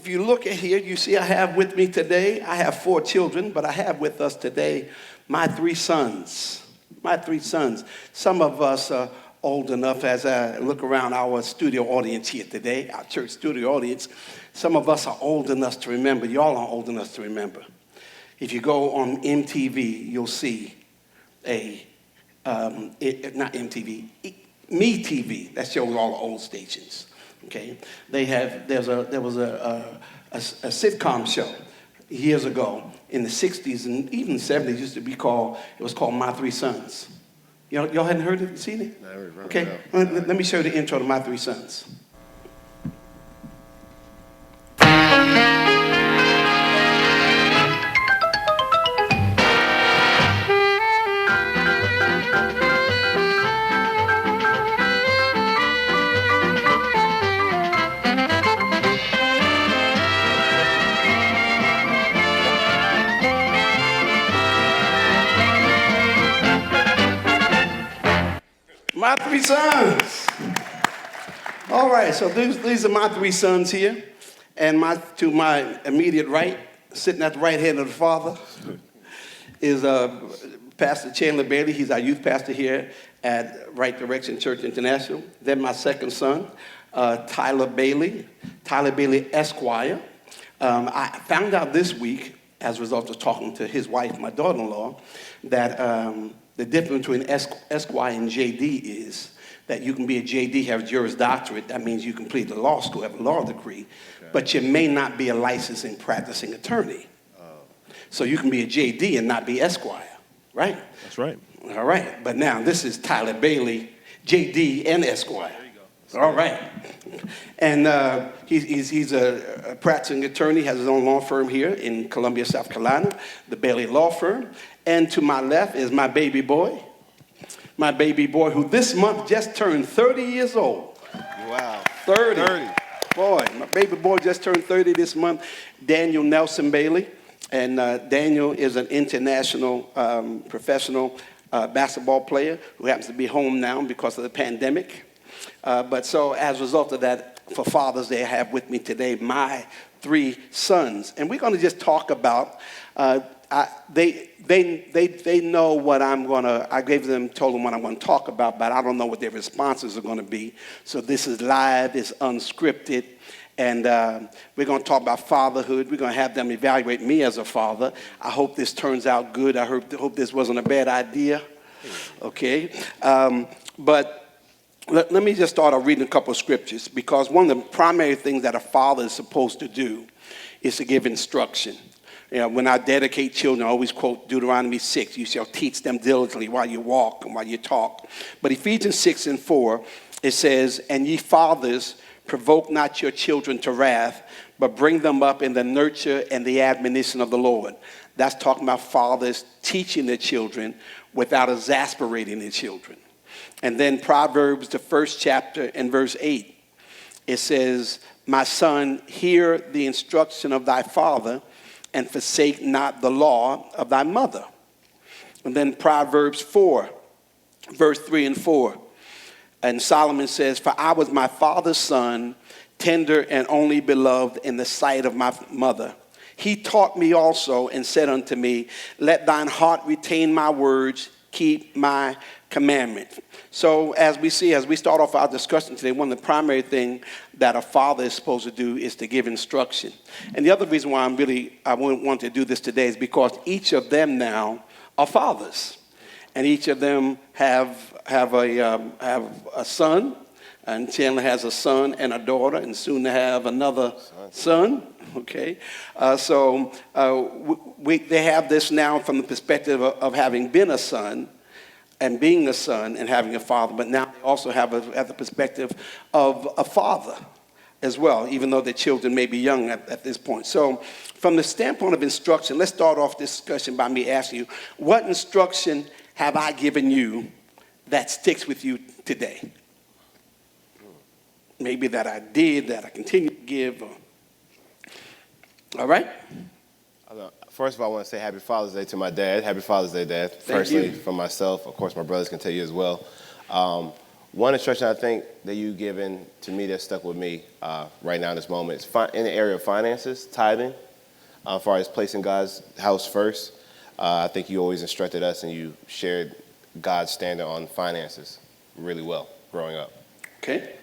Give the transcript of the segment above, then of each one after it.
if you look at here, you see I have with me today, I have 4 children, but I have with us today my 3 sons. My 3 sons. Some of us are old enough, as I look around our studio audience here today, our church studio audience, some of us are old enough to remember. Y'all are old enough to remember. If you go on MTV, you'll see not MTV, Me TV, that shows all the old stations. Okay, there was a sitcom show years ago in the 60s and even 70s. It was called My 3 Sons. Y'all hadn't heard it, seen it? No, okay, let me show you the intro to My 3 Sons. My 3 sons. All right, so these are my 3 sons here. And to my immediate right, sitting at the right hand of the Father, is Pastor Chandler Bailey. He's our youth pastor here at Right Direction Church International. Then my second son, Tyler Bailey Esquire. I found out this week, as a result of talking to his wife, my daughter-in-law, that the difference between Esquire and JD is that you can be a JD, have a Juris Doctorate. That means you complete the law school, have a law degree, but you may not be a licensed and practicing attorney. So you can be a JD and not be Esquire, right? That's right. All right, but now this is Tyler Bailey, JD and Esquire. All right. And he's a practicing attorney, has his own law firm here in Columbia, South Carolina, the Bailey Law Firm. And to my left is my baby boy, who this month just turned 30 years old. Wow. 30. Boy, my baby boy just turned 30 this month, Daniel Nelson Bailey. And Daniel is an international professional basketball player who happens to be home now because of the pandemic. But so as a result of that, for Father's Day, I have with me today my 3 sons. And we're going to just talk about, they know what told them what I'm going to talk about, but I don't know what their responses are going to be. So this is live, it's unscripted. And we're going to talk about fatherhood. We're going to have them evaluate me as a father. I hope this turns out good. I hope this wasn't a bad idea. Okay. But let me just start off reading a couple of scriptures, because one of the primary things that a father is supposed to do is to give instruction. When I dedicate children, I always quote Deuteronomy 6, you shall teach them diligently while you walk and while you talk. But Ephesians 6:4, it says, and ye fathers, provoke not your children to wrath, but bring them up in the nurture and the admonition of the Lord. That's talking about fathers teaching their children without exasperating their children. And then Proverbs, the 1st chapter and verse 8, it says, my son, hear the instruction of thy father, and forsake not the law of thy mother. And then Proverbs 4, verse 3 and 4. And Solomon says, for I was my father's son, tender and only beloved in the sight of my mother. He taught me also and said unto me, let thine heart retain my words, keep my commandments. So as we start off our discussion today, one of the primary things that a father is supposed to do is to give instruction. And the other reason why I want to do this today is because each of them now are fathers. And each of them have a son, and Chandler has a son and a daughter, and soon to have another son. Okay, they have this now from the perspective of having been a son, and being a son and having a father, but now they also have the perspective of a father as well, even though their children may be young at this point. So from the standpoint of instruction, let's start off this discussion by me asking you, what instruction have I given you that sticks with you today? Maybe that I did, that I continue to give. All right? First of all, I want to say Happy Father's Day to my dad. Happy Father's Day, Dad. Thank you. For myself, of course, my brothers can tell you as well. One instruction I think that you've given to me that stuck with me right now in this moment is in the area of finances, tithing, as far as placing God's house first. I think you always instructed us and you shared God's standard on finances really well growing up. Okay.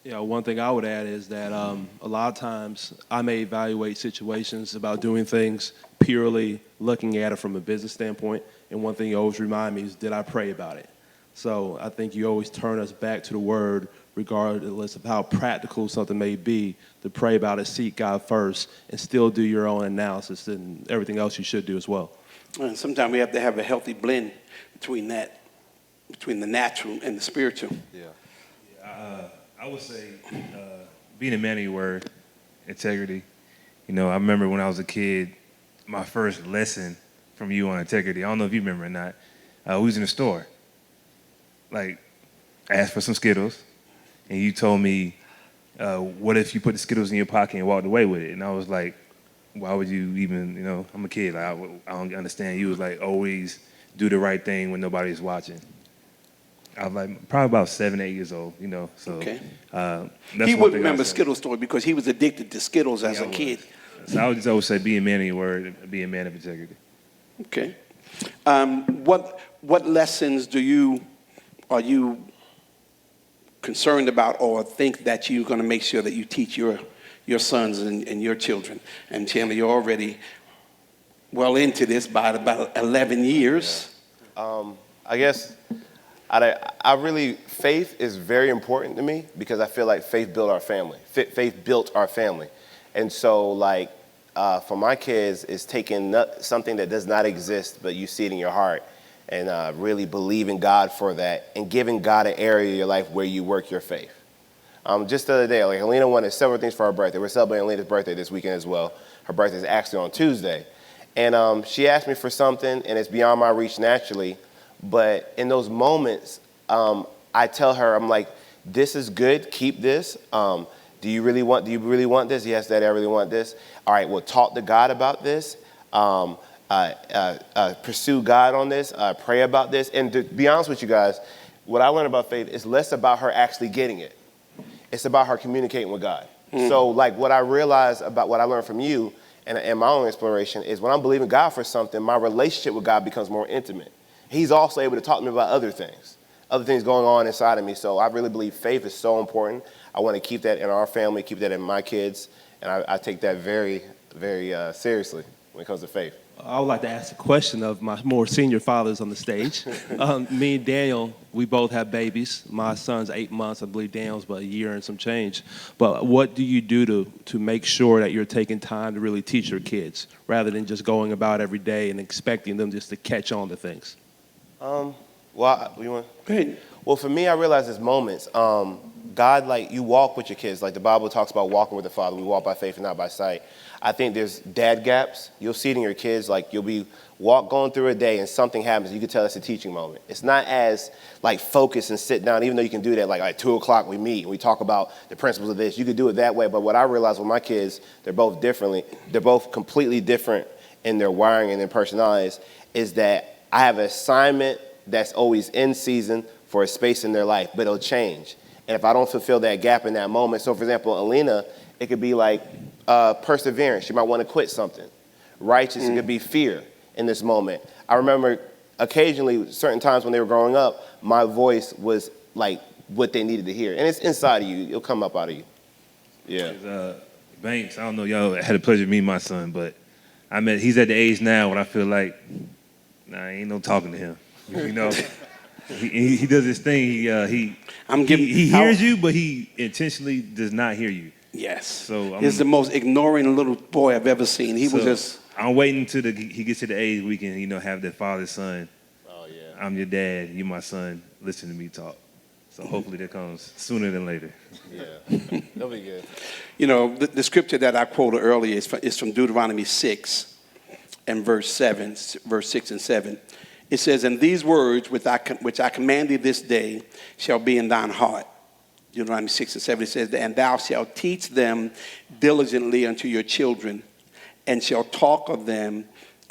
Yeah, one thing I would add is that a lot of times I may evaluate situations about doing things purely looking at it from a business standpoint. And one thing you always remind me is, did I pray about it? So I think you always turn us back to the Word, regardless of how practical something may be, to pray about it, seek God first, and still do your own analysis and everything else you should do as well. And sometimes we have to have a healthy blend between the natural and the spiritual. Yeah. I would say being a man of your word, integrity. You know, I remember when I was a kid, my first lesson from you on integrity, I don't know if you remember or not, we was in the store. Like, I asked for some Skittles, and you told me, what if you put the Skittles in your pocket and walked away with it? And I was like, why would you even, I'm a kid. Like, I don't understand. You was like, always do the right thing when nobody's watching. I was like, probably about 7, 8 years old, So Okay. That's He one would thing remember I say. Skittles story because he was addicted to Skittles as Yeah, a I kid. was. So I would just always say, be a man of your word, and be a man of integrity. Okay. What lessons are you concerned about or think that you're going to make sure that you teach your sons and your children? And Chandler, you're already well into this by about 11 years. I guess faith is very important to me because I feel like faith built our family. Faith built our family. And so, for my kids, it's taking something that does not exist, but you see it in your heart, and really believing God for that, and giving God an area of your life where you work your faith. Just the other day, Alina wanted several things for her birthday. We're celebrating Alina's birthday this weekend as well. Her birthday is actually on Tuesday. And she asked me for something, and it's beyond my reach naturally. But in those moments, I tell her, I'm like, this is good, keep this. Do you really want this? Yes, Daddy, I really want this. All right, well, talk to God about this. Pursue God on this. Pray about this. And to be honest with you guys, what I learned about faith is less about her actually getting it. It's about her communicating with God. So, what I realized about what I learned from you and my own exploration is when I'm believing God for something, my relationship with God becomes more intimate. He's also able to talk to me about other things going on inside of me. So I really believe faith is so important. I want to keep that in our family, keep that in my kids, and I take that very, very seriously when it comes to faith. I would like to ask a question of my more senior fathers on the stage. Me and Daniel, we both have babies. My son's 8 months. I believe Daniel's about a year and some change. But what do you do to make sure that you're taking time to really teach your kids rather than just going about every day and expecting them just to catch on to things? You want? Go ahead. Well, for me, I realize there's moments. God, you walk with your kids. Like the Bible talks about walking with the Father. We walk by faith and not by sight. I think there's dad gaps. You'll see it in your kids. You'll be going through a day and something happens. You can tell it's a teaching moment. It's not as focus and sit down, even though you can do that. At 2 o'clock we meet and we talk about the principles of this. You could do it that way. But what I realized with my kids, they're both completely different in their wiring and their personalities, is that I have an assignment that's always in season for a space in their life, but it'll change. And if I don't fulfill that gap in that moment, so for example, Alina, it could be perseverance. She might want to quit something. Righteous, it could be fear in this moment. I remember occasionally, certain times when they were growing up, my voice was what they needed to hear. And it's inside of you. It'll come up out of you. Yeah. Banks, I don't know, y'all had the pleasure of meeting my son, but he's at the age now when I feel ain't no talking to him. He does his thing. He hears you, but he intentionally does not hear you. Yes. So he's the most ignoring little boy I've ever seen. I'm waiting until he gets to the age we can, have that father-son. Oh, yeah. I'm your dad. You my son. Listen to me talk. So hopefully that comes sooner than later. Yeah. That'll be good. The scripture that I quoted earlier is from Deuteronomy 6 and verse 6 and 7. It says, "And these words which I command thee this day shall be in thine heart." Deuteronomy 6 and 7, it says, "And thou shalt teach them diligently unto your children, and shalt talk of them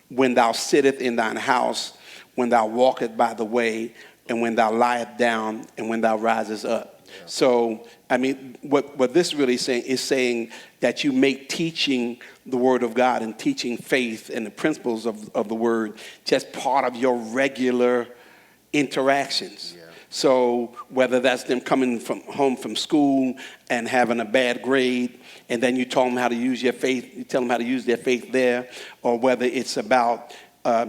when thou sittest in thine house, when thou walkest by the way, and when thou liest down, and when thou risest up. Yeah. So, I mean, what this really saying is saying that you make teaching the Word of God and teaching faith and the principles of the Word just part of your regular interactions. Yeah. So whether that's them coming from home from school and having a bad grade, and then you tell them how to use your faith, you tell them how to use their faith there, or whether it's about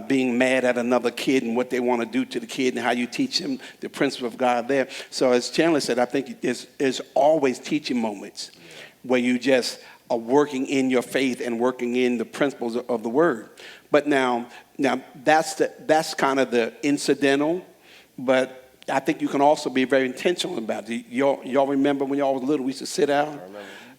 being mad at another kid and what they want to do to the kid and how you teach them the principle of God there. So as Chandler said, I think there's always teaching moments where you just are working in your faith and working in the principles of the Word. But now that's kind of the incidental, but I think you can also be very intentional about it. Y'all remember when y'all was little, we used to sit down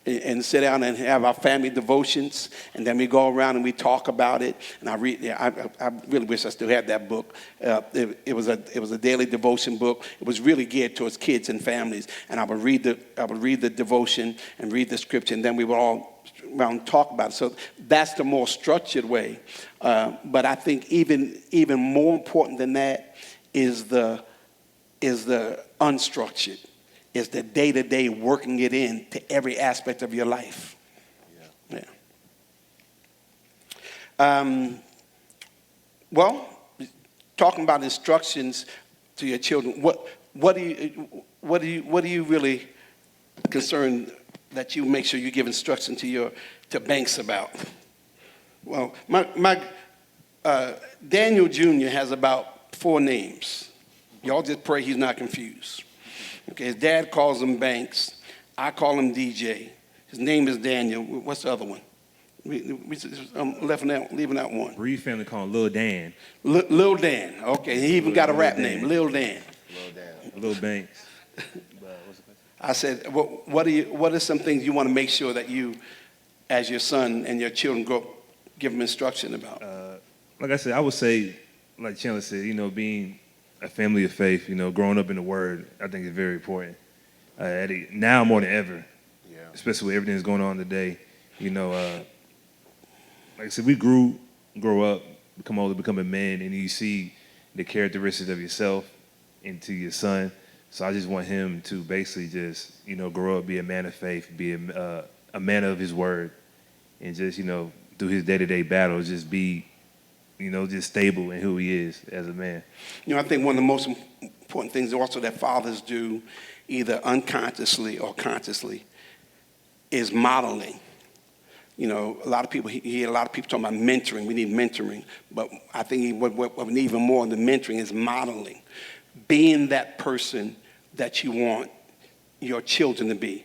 and sit down and have our family devotions, and then we go around and we talk about it. And I read. I really wish I still had that book. It was a daily devotion book. It was really geared towards kids and families. And I would read the devotion and read the scripture, and then we would all around talk about it. So that's the more structured way. But I think even more important than that is the unstructured, is the day-to-day working it in to every aspect of your life. Yeah. Well, talking about instructions to your children, what are you really concerned that you make sure you give instruction to Banks about? Well, my Daniel Jr. has about 4 names. Y'all just pray he's not confused. Okay, his dad calls him Banks. I call him DJ. His name is Daniel. What's the other one? Leaving out one. Reed family call him Lil Dan. Lil Dan. Okay, he even got a rap name, Lil Dan. Lil Banks. I said, what are some things you want to make sure that you, as your son and your children grow, give them instruction about? Like I said, I would say, like Chandler said, being a family of faith, growing up in the Word, I think is very important. Now more than ever, especially with everything that's going on today. Like I said, we grow up, become older, become a man, and you see the characteristics of yourself into your son. So I just want him to basically just, grow up, be a man of faith, be a man of his Word, and just, through his day-to-day battles, just be just stable in who he is as a man. I think one of the most important things also that fathers do, either unconsciously or consciously, is modeling. A lot of people, hear a lot of people talking about mentoring. We need mentoring. But I think what we need even more than mentoring is modeling. Being that person that you want your children to be.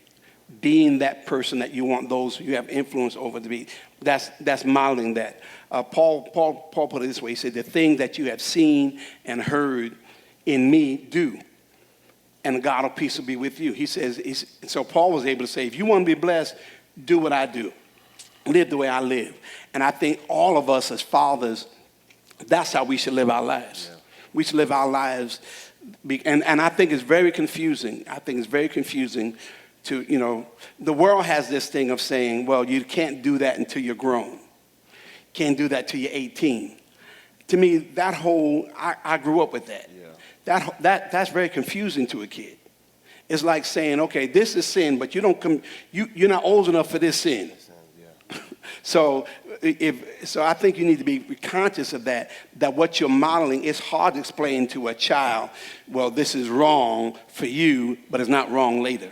Being that person that you want those you have influence over to be. That's modeling that. Paul put it this way. He said, the thing that you have seen and heard in me, do. And the God of peace will be with you. He says, so Paul was able to say, if you want to be blessed, do what I do. Live the way I live. And I think all of us as fathers, that's how we should live our lives. Yeah. We should live our lives. And I think it's very confusing. I think it's very confusing to, the world has this thing of saying, well, you can't do that until you're grown. Can't do that till you're 18. To me, that whole, I grew up with that. Yeah. That's very confusing to a kid. It's like saying, okay, this is sin, but you're not old enough for this sin. Yeah. So I think you need to be conscious of that what you're modeling, it's hard to explain to a child, well, this is wrong for you, but it's not wrong later.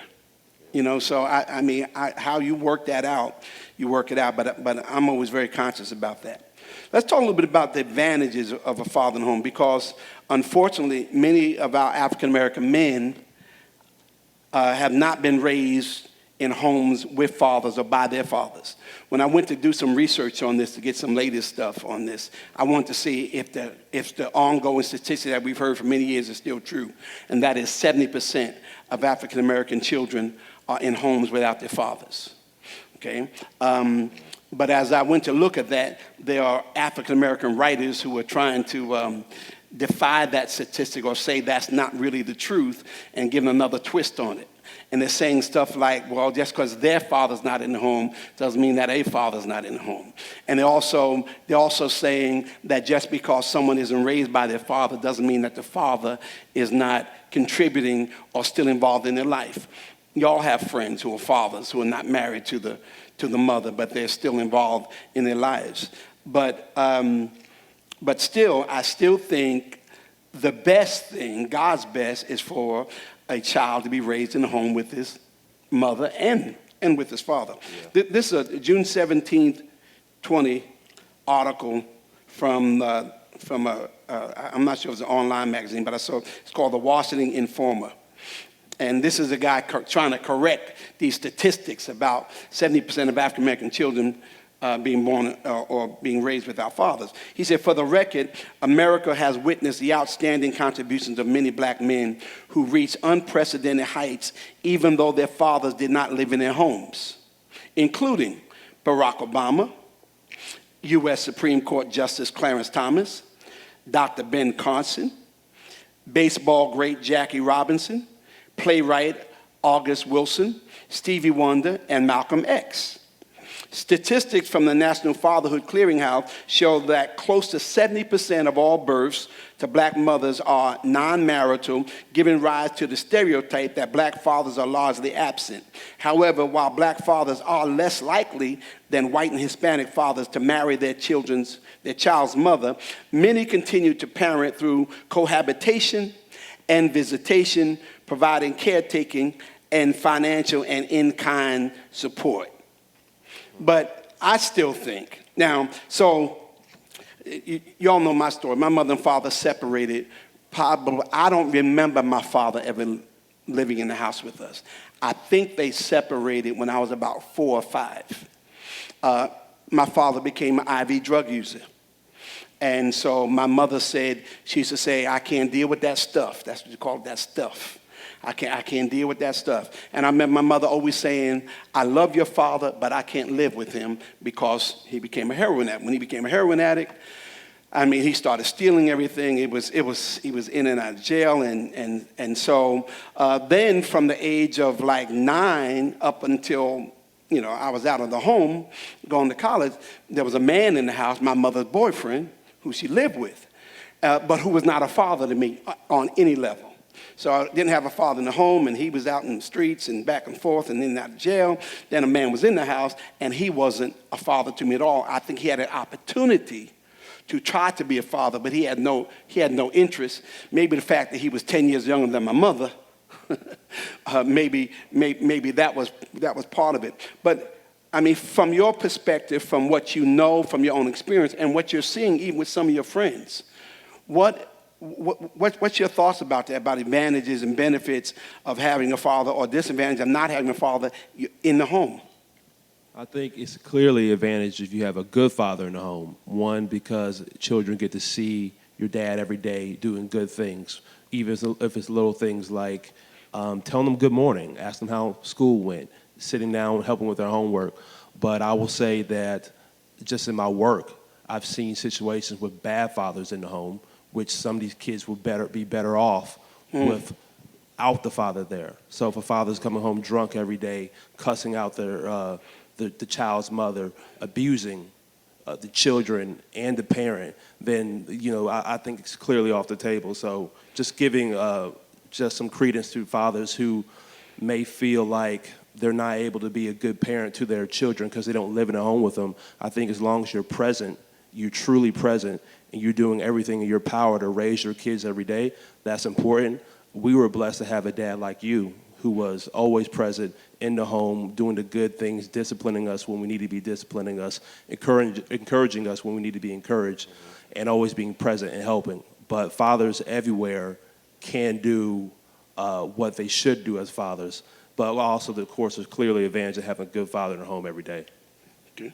So I mean, how you work that out, you work it out, but I'm always very conscious about that. Let's talk a little bit about the advantages of a father in the home, because unfortunately, many of our African-American men have not been raised in homes with fathers or by their fathers. When I went to do some research on this to get some latest stuff on this, I wanted to see if the ongoing statistic that we've heard for many years is still true, and that is 70% of African-American children are in homes without their fathers. Okay? But as I went to look at that, there are African-American writers who are trying to defy that statistic or say that's not really the truth and give another twist on it. And they're saying stuff like, well, just because their father's not in the home doesn't mean that a father's not in the home. And they're also saying that just because someone isn't raised by their father doesn't mean that the father is not contributing or still involved in their life. Y'all have friends who are fathers who are not married to the mother, but they're still involved in their lives. But still, I still think the best thing, God's best, is for a child to be raised in a home with his mother and with his father. Yeah. This is a June 17th, 20 article from I'm not sure if it's an online magazine, but I saw it's called the Washington Informer. And this is a guy trying to correct these statistics about 70% of African American children being born or being raised without fathers. He said, for the record, America has witnessed the outstanding contributions of many black men who reached unprecedented heights even though their fathers did not live in their homes, including Barack Obama, U.S. Supreme Court Justice Clarence Thomas, Dr. Ben Carson, baseball great Jackie Robinson, playwright August Wilson, Stevie Wonder, and Malcolm X. Statistics from the National Fatherhood Clearinghouse show that close to 70% of all births to black mothers are non-marital, giving rise to the stereotype that black fathers are largely absent. However, while black fathers are less likely than white and Hispanic fathers to marry their child's mother, many continue to parent through cohabitation and visitation, providing caretaking and financial and in-kind support. But I still think, now, so y'all know my story. My mother and father separated. Probably, I don't remember my father ever living in the house with us. I think they separated when I was about 4 or 5. My father became an IV drug user. And so my mother said, she used to say, I can't deal with that stuff. That's what you call it, that stuff. I can't deal with that stuff. And I remember my mother always saying, I love your father, but I can't live with him because he became a heroin addict. When he became a heroin addict, I mean, he started stealing everything. He was in and out of jail. And so then from the age of like 9 up until, I was out of the home going to college, there was a man in the house, my mother's boyfriend, who she lived with, but who was not a father to me on any level. So I didn't have a father in the home, and he was out in the streets and back and forth and in and out of jail. Then a man was in the house, and he wasn't a father to me at all. I think he had an opportunity to try to be a father, but he had no interest. Maybe the fact that he was 10 years younger than my mother, maybe that was part of it. But I mean, from your perspective, from what you know, from your own experience, and what you're seeing even with some of your friends, what's your thoughts about that, about advantages and benefits of having a father or disadvantage of not having a father in the home? I think it's clearly an advantage if you have a good father in the home. One, because children get to see your dad every day doing good things, even if it's little things like telling them good morning, asking them how school went, sitting down, helping with their homework. But I will say that just in my work, I've seen situations with bad fathers in the home, which some of these kids would be better off without the father there. So if a father's coming home drunk every day, cussing out the child's mother, abusing the children and the parent, then I think it's clearly off the table. So just giving just some credence to fathers who may feel like they're not able to be a good parent to their children because they don't live in a home with them. I think as long as you're present, you're truly present, and you're doing everything in your power to raise your kids every day, that's important. We were blessed to have a dad like you who was always present in the home, doing the good things, disciplining us when we need to be disciplining us, encouraging us when we need to be encouraged, and always being present and helping. But fathers everywhere can do what they should do as fathers. But also, of course, there's clearly an advantage of having a good father in the home every day. Okay.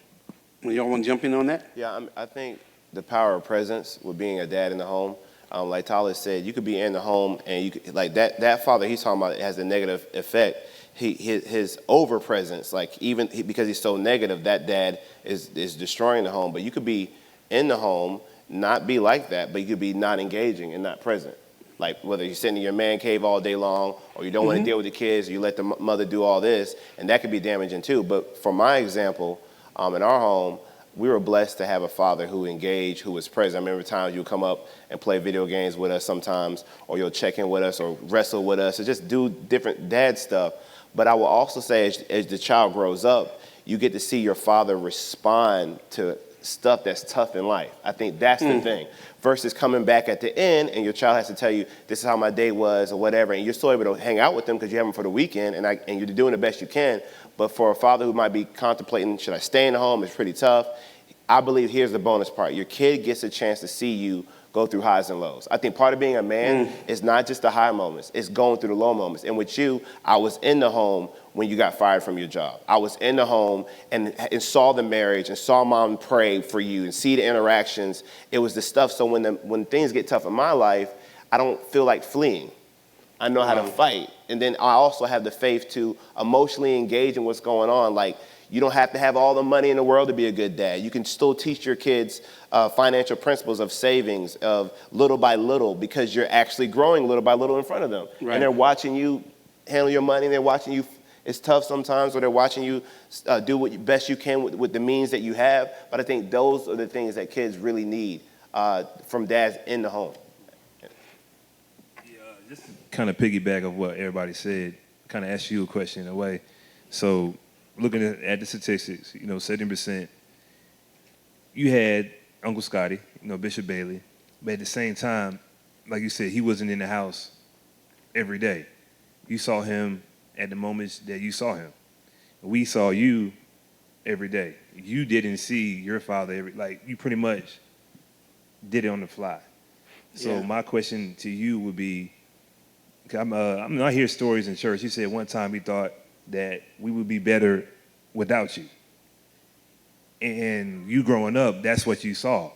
Well, y'all want to jump in on that? Yeah, I think the power of presence with being a dad in the home, like Tyler said, you could be in the home and you could, like that father he's talking about has a negative effect. His over presence, like because he's so negative, that dad is destroying the home. But you could be in the home, not be like that, but you could be not engaging and not present. Like whether you're sitting in your man cave all day long, or you don't want to deal with the kids, or you let the mother do all this, and that could be damaging too. But for my example, in our home, we were blessed to have a father who engaged, who was present. I remember times you would come up and play video games with us sometimes, or you'll check in with us, or wrestle with us, or just do different dad stuff. But I will also say, as the child grows up, you get to see your father respond to stuff that's tough in life. I think that's the thing. Versus coming back at the end and your child has to tell you, this is how my day was or whatever, and you're still able to hang out with them because you have them for the weekend and you're doing the best you can. But for a father who might be contemplating, should I stay in the home? It's pretty tough. I believe here's the bonus part. Your kid gets a chance to see you go through highs and lows. I think part of being a man is not just the high moments, it's going through the low moments. And with you, I was in the home when you got fired from your job. I was in the home and saw the marriage and saw mom pray for you and see the interactions. It was the stuff. So when things get tough in my life, I don't feel like fleeing. I know how to fight. And then I also have the faith to emotionally engage in what's going on. Like, you don't have to have all the money in the world to be a good dad. You can still teach your kids financial principles of savings, of little by little, because you're actually growing little by little in front of them. Right. And they're watching you handle your money. They're watching you. It's tough sometimes, or they're watching you do what best you can with the means that you have. But I think those are the things that kids really need from dads in the home. Just to kind of piggyback of what everybody said, kind of ask you a question in a way. So looking at the statistics, 70%, you had Uncle Scotty, Bishop Bailey, but at the same time, like you said, he wasn't in the house every day. You saw him at the moments that you saw him. We saw you every day. You didn't see your father you pretty much did it on the fly. So my question to you would be, I hear stories in church. You said one time he thought that we would be better without you. And you growing up, that's what you saw.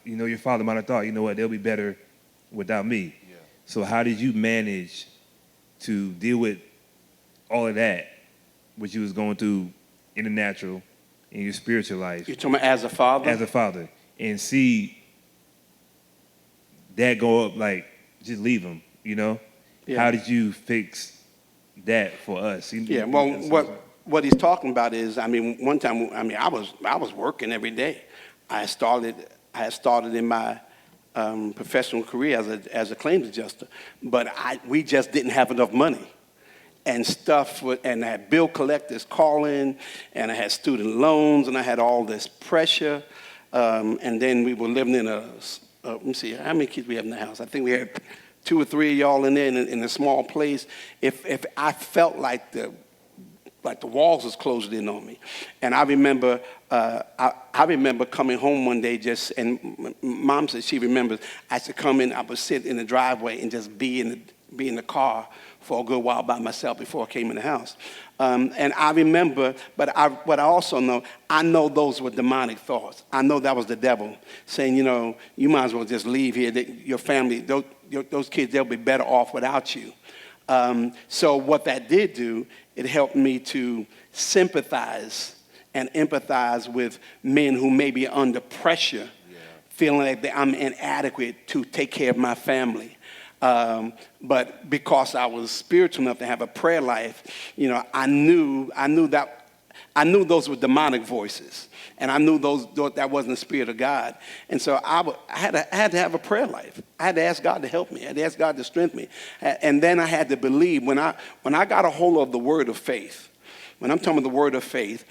Your father might have thought, you know what, they'll be better without me. Yeah. So how did you manage to deal with all of that, what you was going through in the natural, in your spiritual life? You're talking about as a father? As a father. And see that go up, just leave him, Yeah. How did you fix that for us? What he's talking about is, one time, I was working every day. I had started in my professional career as a claims adjuster, but we just didn't have enough money. And and I had bill collectors calling, and I had student loans, and I had all this pressure. And then we were living in let me see, how many kids we have in the house? I think we had 2 or 3 of y'all in there in a small place. If I felt like the walls was closing in on me. And I remember coming home one day and Mom said she remembers, I used to come in, I would sit in the driveway and just be in the car for a good while by myself before I came in the house. And I remember, what I also know, I know those were demonic thoughts. I know that was the devil saying, you might as well just leave here. Your family, those kids, they'll be better off without you. So what that did do, it helped me to sympathize and empathize with men who may be under pressure, feeling like I'm inadequate to take care of my family. But because I was spiritual enough to have a prayer life, I knew those were demonic voices, and I knew that wasn't the Spirit of God. And so I had to have a prayer life. I had to ask God to help me. I had to ask God to strengthen me. And then I had to believe when I got a hold of the word of faith. When I'm talking about the word of faith,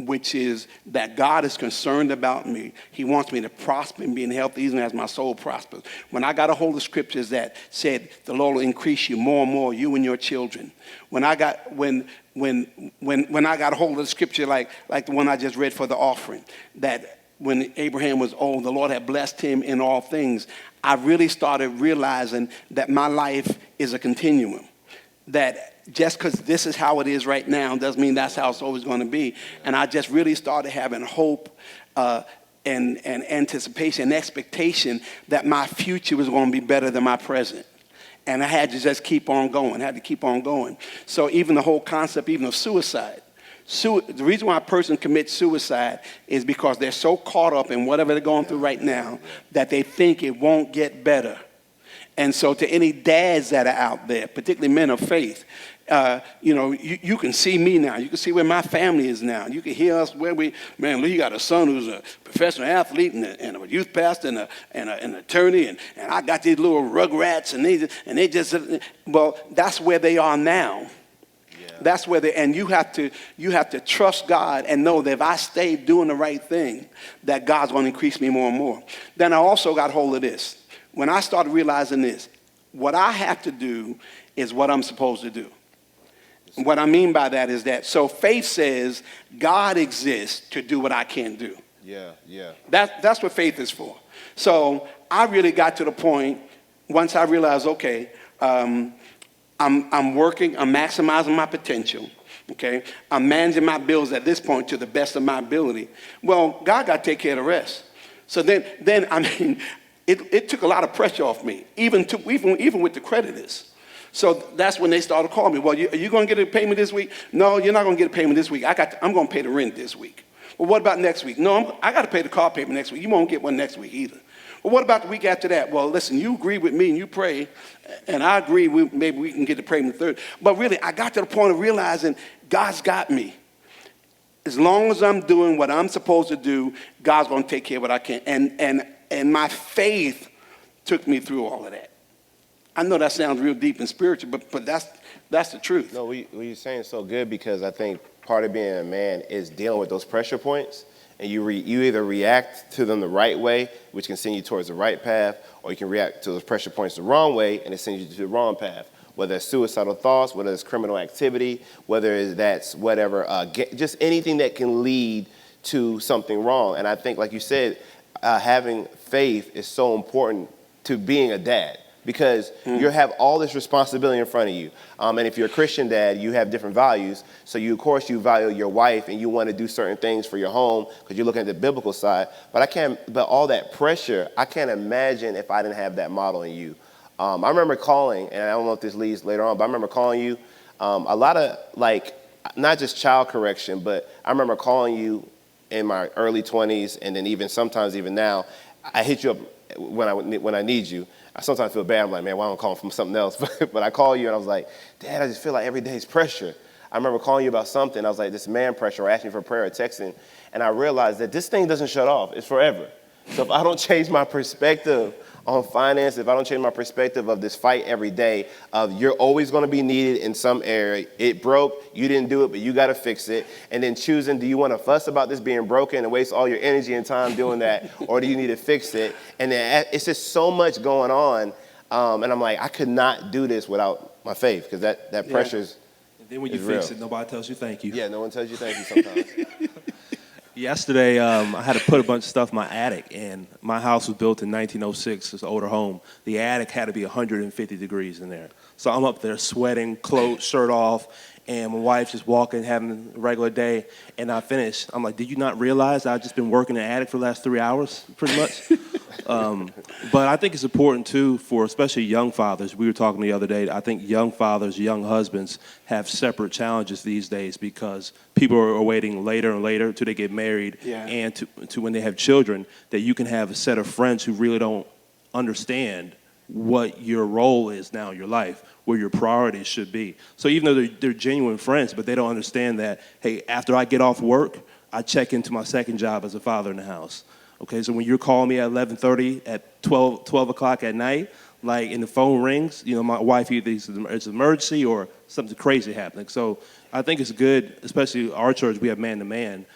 which is that God is concerned about me. He wants me to prosper and be in health even as my soul prospers. When I got a hold of scriptures that said the Lord will increase you more and more, you and your children. When I got a hold of the scripture like the one I just read for the offering, that when Abraham was old, the Lord had blessed him in all things, I really started realizing that my life is a continuum. That just because this is how it is right now doesn't mean that's how it's always going to be. And I just really started having hope and anticipation and expectation that my future was going to be better than my present. And I had to just keep on going. So even the whole concept even of suicide. The reason why a person commits suicide is because they're so caught up in whatever they're going through right now that they think it won't get better. And so to any dads that are out there, particularly men of faith, you can see me now. You can see where my family is now. You can hear us where you got a son who's a professional athlete and a youth pastor and an attorney, and I got these little rugrats, and they just, well, that's where they are now. Yeah. That's where and you have to trust God and know that if I stay doing the right thing, that God's going to increase me more and more. Then I also got hold of this. When I started realizing this, what I have to do is what I'm supposed to do. What I mean by that is that, so faith says God exists to do what I can't do. Yeah. That's what faith is for. So I really got to the point, once I realized, okay, I'm working, I'm maximizing my potential, okay? I'm managing my bills at this point to the best of my ability. Well, God got to take care of the rest. So then I mean, it took a lot of pressure off me, even with the creditors. So that's when they started calling me. Well, are you going to get a payment this week? No, you're not going to get a payment this week. I'm going to pay the rent this week. Well, what about next week? No, I got to pay the car payment next week. You won't get one next week either. Well, what about the week after that? Well, listen, you agree with me and you pray, and I agree maybe we can get the payment the third. But really, I got to the point of realizing God's got me. As long as I'm doing what I'm supposed to do, God's going to take care of what I can. And my faith took me through all of that. I know that sounds real deep and spiritual, but that's the truth. No, what you're saying is so good, because I think part of being a man is dealing with those pressure points, and you either react to them the right way, which can send you towards the right path, or you can react to those pressure points the wrong way, and it sends you to the wrong path. Whether it's suicidal thoughts, whether it's criminal activity, whether that's whatever, just anything that can lead to something wrong. And I think, like you said, having faith is so important to being a dad. Because you have all this responsibility in front of you. And if you're a Christian dad, you have different values. So of course you value your wife and you want to do certain things for your home because you're looking at the biblical side. But all that pressure, I can't imagine if I didn't have that model in you. I remember calling, and I don't know if this leads later on, but I remember calling you a lot of, like, not just child correction, but I remember calling you in my early 20s, and then sometimes even now, I hit you up when I need you. I sometimes feel bad. I'm like, man, why don't I call from something else? But I call you, and I was like, Dad, I just feel like every day is pressure. I remember calling you about something. I was like, this man pressure, or asking for prayer or texting. And I realized that this thing doesn't shut off. It's forever. So if I don't change my perspective on finance, if I don't change my perspective of this fight every day, of you're always going to be needed in some area. It broke, you didn't do it, but you got to fix it. And then choosing, do you want to fuss about this being broken and waste all your energy and time doing that, or do you need to fix it? And then it's just so much going on. And I'm like, I could not do this without my faith, because that pressure is And then when you fix it, nobody tells you thank you. Yeah, no one tells you thank you sometimes. Yesterday, I had to put a bunch of stuff in my attic, and my house was built in 1906. It's an older home. The attic had to be 150 degrees in there. So I'm up there sweating, clothes, shirt off, and my wife's just walking, having a regular day, and I finished. I'm like, did you not realize I've just been working in the attic for the last 3 hours, pretty much? But I think it's important, too, for especially young fathers. We were talking the other day. I think young fathers, young husbands have separate challenges these days, because people are waiting later and later till they get married, and to when they have children, that you can have a set of friends who really don't understand what your role is now in your life, where your priorities should be. So even though they're genuine friends, but they don't understand that, hey, after I get off work, I check into my second job as a father in the house. Okay, so when you're calling me at 11:30, at 12 o'clock at night, like, and the phone rings, my wife either it's an emergency or something crazy happening. So I think it's good, especially our church, we have man-to-man,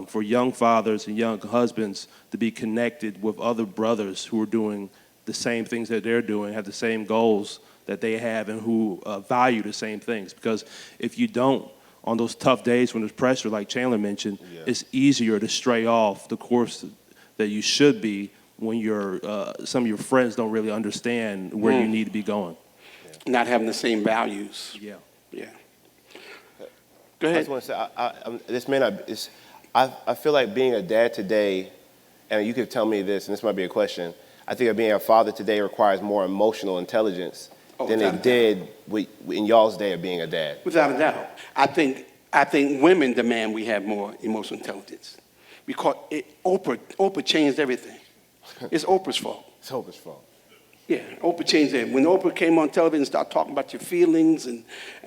for young fathers and young husbands to be connected with other brothers who are doing the same things that they're doing, have the same goals that they have, and who value the same things. Because if you don't, on those tough days when there's pressure, like Chandler mentioned, it's easier to stray off the course that you should be when some of your friends don't really understand where you need to be going. Not having the same values. Yeah. Go ahead. I just want to say, I feel like being a dad today, and you could tell me this, and this might be a question, I think that being a father today requires more emotional intelligence than it did in y'all's day of being a dad. Without a doubt. I think women demand we have more emotional intelligence, because Oprah changed everything. It's Oprah's fault. It's Oprah's fault. Yeah, Oprah changed that. When Oprah came on television and started talking about your feelings and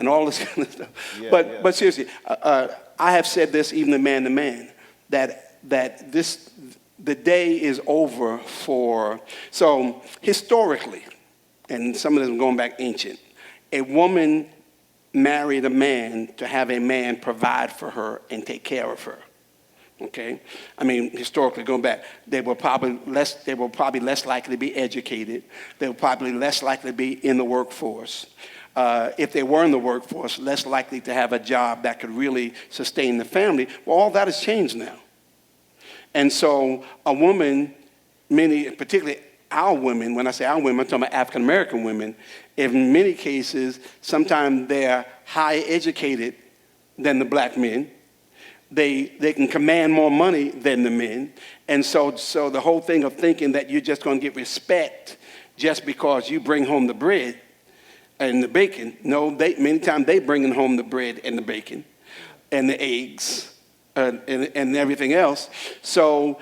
all this kind of stuff. Yeah, but yeah. but seriously, I have said this even to man, that the day is over for, so historically, and some of them going back ancient, a woman married a man to have a man provide for her and take care of her. Okay, I mean, historically going back, they were probably less likely to be educated. They were probably less likely to be in the workforce. If they were in the workforce, less likely to have a job that could really sustain the family. Well, all that has changed now. And so a woman, particularly our women, when I say our women, I'm talking about African American women, in many cases, sometimes they're higher educated than the black men. They can command more money than the men. And so the whole thing of thinking that you're just going to get respect just because you bring home the bread and the bacon, no, many times they bringing home the bread and the bacon and the eggs and everything else. So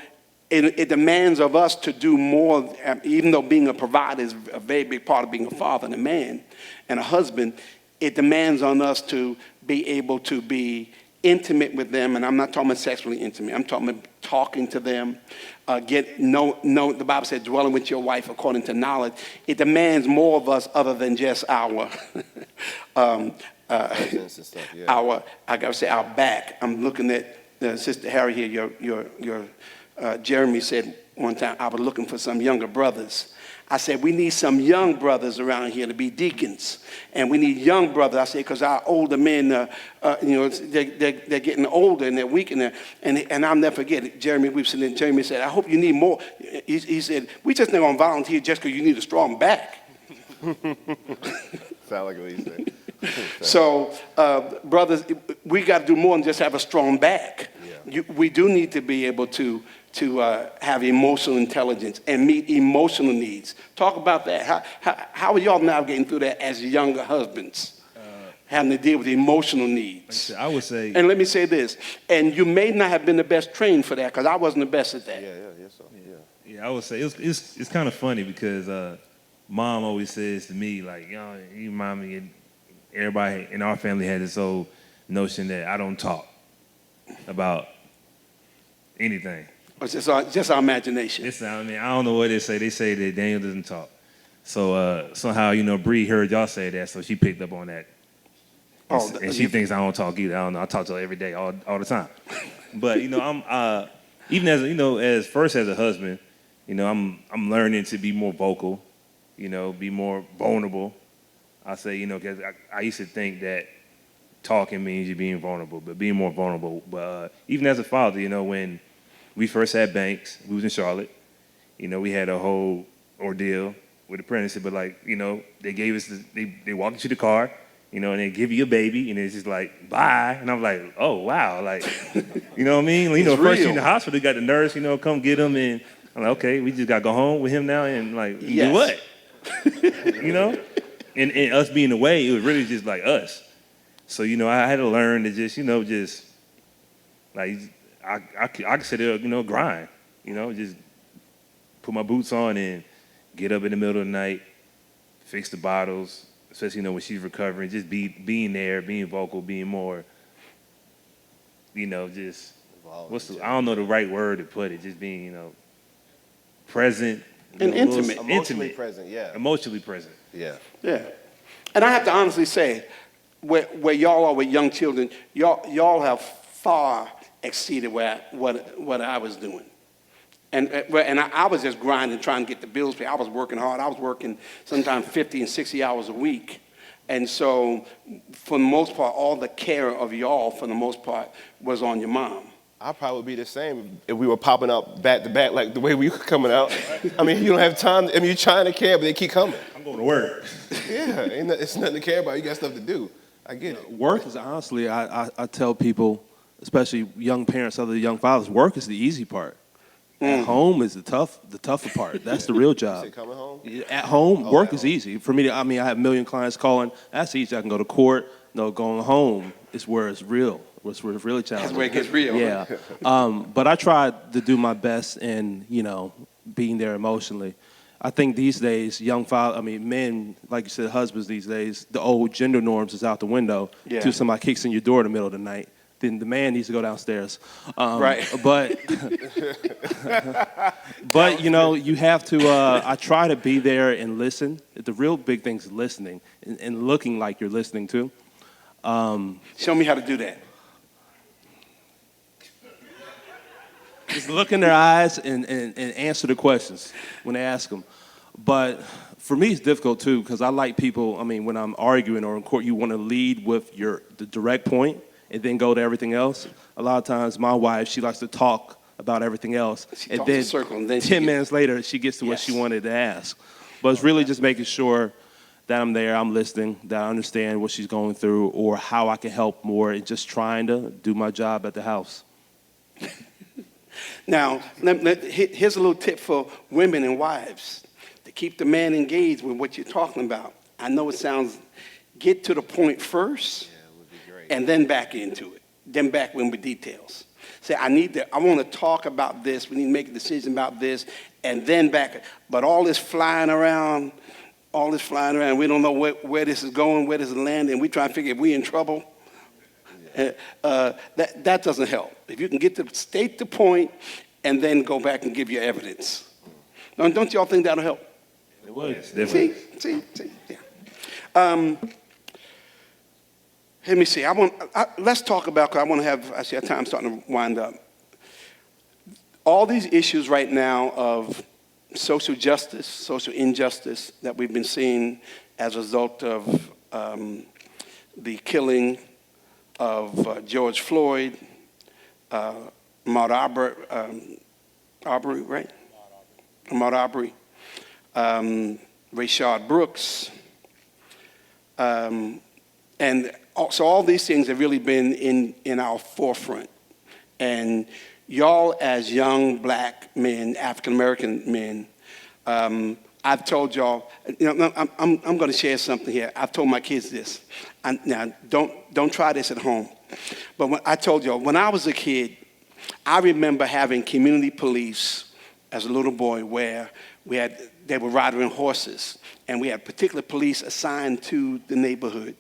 it demands of us to do more, even though being a provider is a very big part of being a father and a man and a husband. It demands on us to be able to be intimate with them, and I'm not talking about sexually intimate. I'm talking about talking to them, the Bible said dwelling with your wife according to knowledge. It demands more of us other than just our, our back. I'm looking at Sister Harry here, your Jeremy said one time, I was looking for some younger brothers. I said, we need some young brothers around here to be deacons. And we need young brothers, I said, because our older men, they're getting older and they're weak. And I'll never forget it. Jeremy said, I hope you need more. He said, we just not going to volunteer just because you need a strong back. Sound like what he said. So, brothers, we got to do more than just have a strong back. Yeah. We do need to be able to have emotional intelligence and meet emotional needs. Talk about that. How are y'all navigating through that as younger husbands, having to deal with emotional needs? I would say, and let me say this, and you may not have been the best trained for that because I wasn't the best at that. Yeah, I would say it's kind of funny because Mom always says to me, like, you remind me, and everybody in our family had this old notion that I don't talk about anything. It's just our imagination. I don't know what they say. They say that Daniel doesn't talk. So somehow, Bree heard y'all say that, so she picked up on that. And she thinks I don't talk either. I don't know. I talk to her every day, all the time. But I'm even as a husband, I'm learning to be more vocal, be more vulnerable. I say, because I used to think that talking means you being vulnerable, but being more vulnerable. But even as a father, when we first had Banks, we was in Charlotte. We had a whole ordeal with the pregnancy, but they gave us, they walked you to the car, and they give you a baby, and it's just like, bye. And I'm like, oh, wow. You know what I mean? First you're in the hospital, you got the nurse, come get him, and I'm like, okay, we just got to go home with him now, and do what? And us being away, it was really just like us. So, I had to learn to just, I could sit there, grind, just put my boots on and get up in the middle of the night, fix the bottles, especially, when she's recovering, just being there, being vocal, being more, just, I don't know the right word to put it, just being, present. And intimate. Emotionally present, yeah. Emotionally present. Yeah. Yeah. And I have to honestly say, where y'all are with young children, y'all have far exceeded what I was doing. And I was just grinding, trying to get the bills paid. I was working hard. I was working sometimes 50 and 60 hours a week. And so, for the most part, all the care of y'all, for the most part, was on your mom. I'd probably be the same if we were popping up back to back like the way we were coming out. I mean, you don't have time. You're trying to care, but they keep coming. I'm going to work. Yeah, it's nothing to care about. You got stuff to do. I get it. Work is honestly, I tell people, especially young parents, other young fathers, work is the easy part. At home is the tougher part. That's the real job. You say coming home? At home, work is easy. For me, I have a million clients calling. That's easy. I can go to court. No, going home is where it's real. What's really challenging. That's where it gets real. Yeah. But I tried to do my best in, being there emotionally. I think these days, men, like you said, husbands these days, the old gender norms is out the window. Yeah. Until somebody kicks in your door in the middle of the night, then the man needs to go downstairs. Right. But you have to. I try to be there and listen. The real big thing is listening and looking like you're listening too. Show me how to do that. Just look in their eyes and answer the questions when they ask them. But for me, it's difficult too because I like people. I mean, when I'm arguing or in court, you want to lead with the direct point and then go to everything else. A lot of times, my wife, she likes to talk about everything else, She and talks then in circle, and then 10 minutes later, she gets to what she wanted to ask. But it's really just making sure that I'm there, I'm listening, that I understand what she's going through, or how I can help more, and just trying to do my job at the house. Now, here's a little tip for women and wives to keep the man engaged with what you're talking about. I know it sounds, get to the point first, would be great. and then back into it. Then back in with details. Say, I want to talk about this. We need to make a decision about this, and then back. But all this flying around, we don't know where this is going, where this is landing. We try to figure if we're in trouble. That doesn't help. If you can get to state the point and then go back and give your evidence. Don't y'all think that'll help? It would. Yes, definitely. See, yeah. Let me see. Let's talk about, because I see our time starting to wind up. All these issues right now of social justice, social injustice that we've been seeing as a result of the killing of George Floyd, Ahmaud Arbery, right? Ahmaud Arbery, Rayshard Brooks, and so all these things have really been in our forefront. And y'all as young black men, African-American men, I've told y'all, I'm going to share something here. I've told my kids this. Now, don't try this at home. But I told y'all, when I was a kid, I remember having community police as a little boy where they were riding horses, and we had particular police assigned to the neighborhood.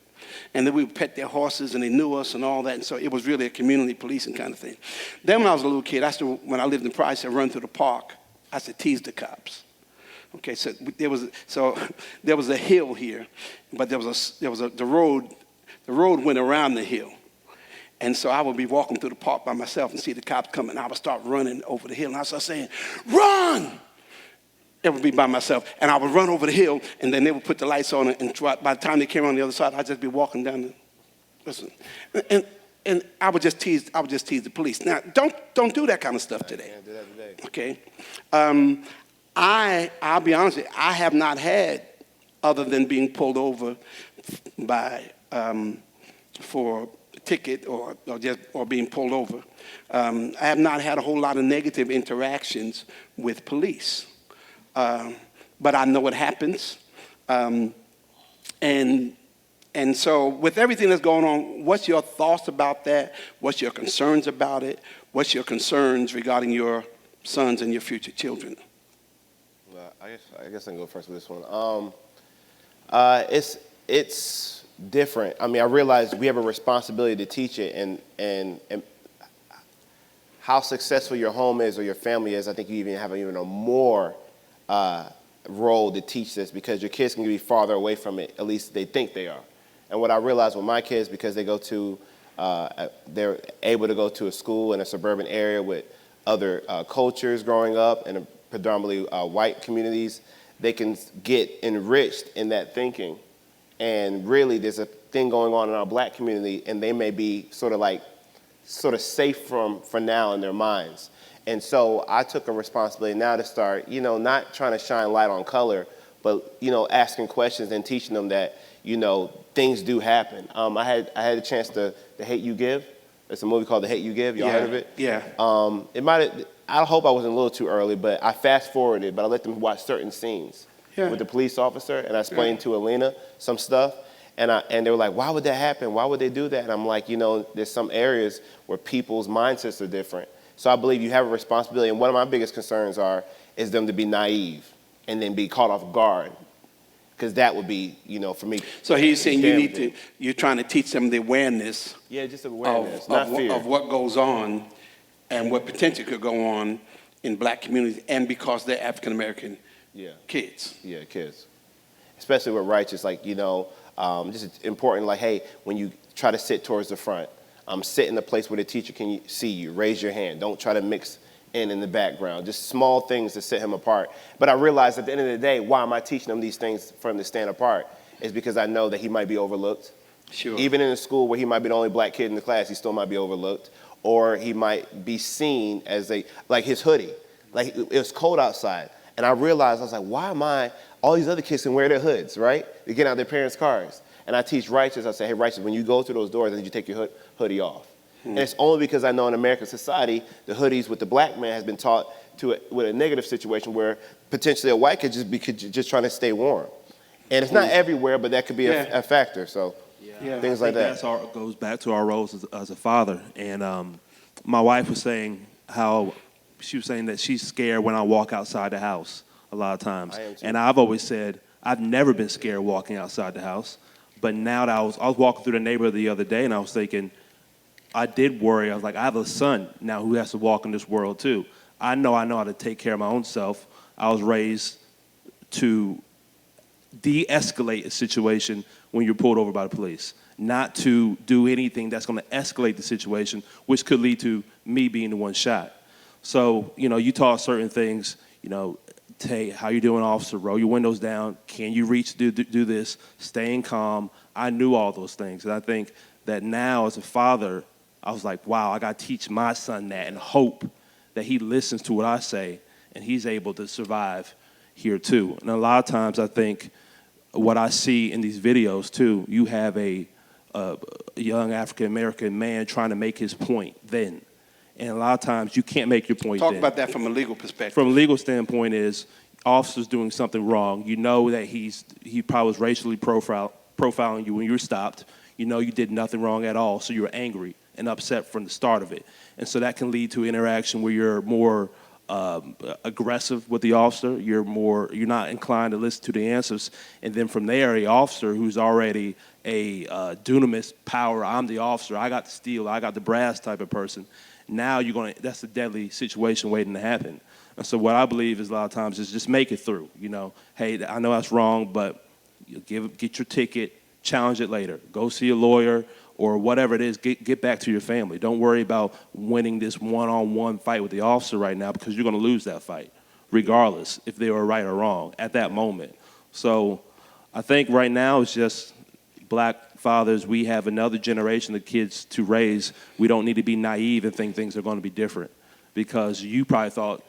And then we would pet their horses, and they knew us and all that. And so it was really a community policing kind of thing. Then when I was a little kid, when I lived in Price, I'd run through the park. I used to tease the cops. Okay, so there was a hill here, but the road went around the hill. And so I would be walking through the park by myself and see the cops coming. I would start running over the hill, and I would start saying, "Run!" It would be by myself, and I would run over the hill, and then they would put the lights on, and by the time they came on the other side, I'd just be walking down and I would just tease the police. Now, don't do that kind of stuff today. Can't do that today. Okay, I'll be honest with you, I have not had, other than being pulled over for a ticket or being pulled over, I have not had a whole lot of negative interactions with police. But I know it happens. And so with everything that's going on, what's your thoughts about that? What's your concerns about it? What's your concerns regarding your sons and your future children? Well, I guess I can go first with this one. It's different. I mean, I realize we have a responsibility to teach it, and how successful your home is or your family is, I think you even have a more role to teach this, because your kids can be farther away from it, at least they think they are. And what I realized with my kids, because they're able to go to a school in a suburban area with other cultures growing up and predominantly white communities, they can get enriched in that thinking. And really, there's a thing going on in our black community, and they may be sort of safe for now in their minds. And so I took a responsibility now to start, not trying to shine light on color, but, asking questions and teaching them that, things do happen. I had a chance to The Hate U Give. It's a movie called The Hate U Give. Y'all heard of it? Yeah. I hope I wasn't a little too early, but I fast forwarded, but I let them watch certain scenes with the police officer, and I explained to Alina some stuff. And they were like, why would that happen? Why would they do that? And I'm like, there's some areas where people's mindsets are different. So I believe you have a responsibility. And one of my biggest concerns is them to be naive and then be caught off guard, because that would be, for me. So he's saying damaging. you're trying to teach them the awareness Yeah, just awareness, not of, fear. of what goes on and what potentially could go on in black communities, and because they're African American Yeah. kids. Yeah, kids. Especially with righteous, just important, like, hey, when you try to sit towards the front, sit in a place where the teacher can see you. Raise your hand. Don't try to mix in the background. Just small things to set him apart. But I realized at the end of the day, why am I teaching him these things for him to stand apart? Is because I know that he might be overlooked. Sure. Even in a school where he might be the only black kid in the class, he still might be overlooked. Or he might be seen as like his hoodie. Like, it was cold outside. And I realized, I was like, all these other kids can wear their hoods, right? They get out of their parents' cars. And I teach righteous, I say, hey, righteous, when you go through those doors, I need you to take your hoodie off. And it's only because I know in American society, the hoodies with the black man has been taught with a negative situation where potentially a white kid just trying to stay warm. And it's not everywhere, but that could be a factor. So things like that. That goes back to our roles as a father. And my wife was saying that she's scared when I walk outside the house a lot of times. I am too. And I've always said, I've never been scared walking outside the house. But now that I was walking through the neighborhood the other day, and I was thinking, I did worry. I was like, I have a son now who has to walk in this world too. I know how to take care of my own self. I was raised to de-escalate a situation when you're pulled over by the police, not to do anything that's going to escalate the situation, which could lead to me being the one shot. So, you taught certain things, hey, how you doing, officer? Roll your windows down. Can you reach, do this? Staying calm. I knew all those things. And I think that now as a father, I was like, wow, I got to teach my son that and hope that he listens to what I say and he's able to survive here too. And a lot of times I think what I see in these videos too, you have a young African-American man trying to make his point then. And a lot of times you can't make your point Talk then. about that from a legal perspective. From a legal standpoint is officer's doing something wrong. You know that he probably was racially profiling you when you were stopped. You know you did nothing wrong at all, so you're angry and upset from the start of it. And so that can lead to interaction where you're more aggressive with the officer. You're not inclined to listen to the answers. And then from there, the officer who's already a dunamis power, I'm the officer, I got the steel, I got the brass type of person. Now that's a deadly situation waiting to happen. And so what I believe is a lot of times is just make it through. Hey, I know that's wrong, but get your ticket, challenge it later. Go see a lawyer or whatever it is, get back to your family. Don't worry about winning this one-on-one fight with the officer right now because you're going to lose that fight, regardless if they were right or wrong at that moment. So I think right now it's just black fathers, we have another generation of kids to raise. We don't need to be naive and think things are going to be different because you probably thought,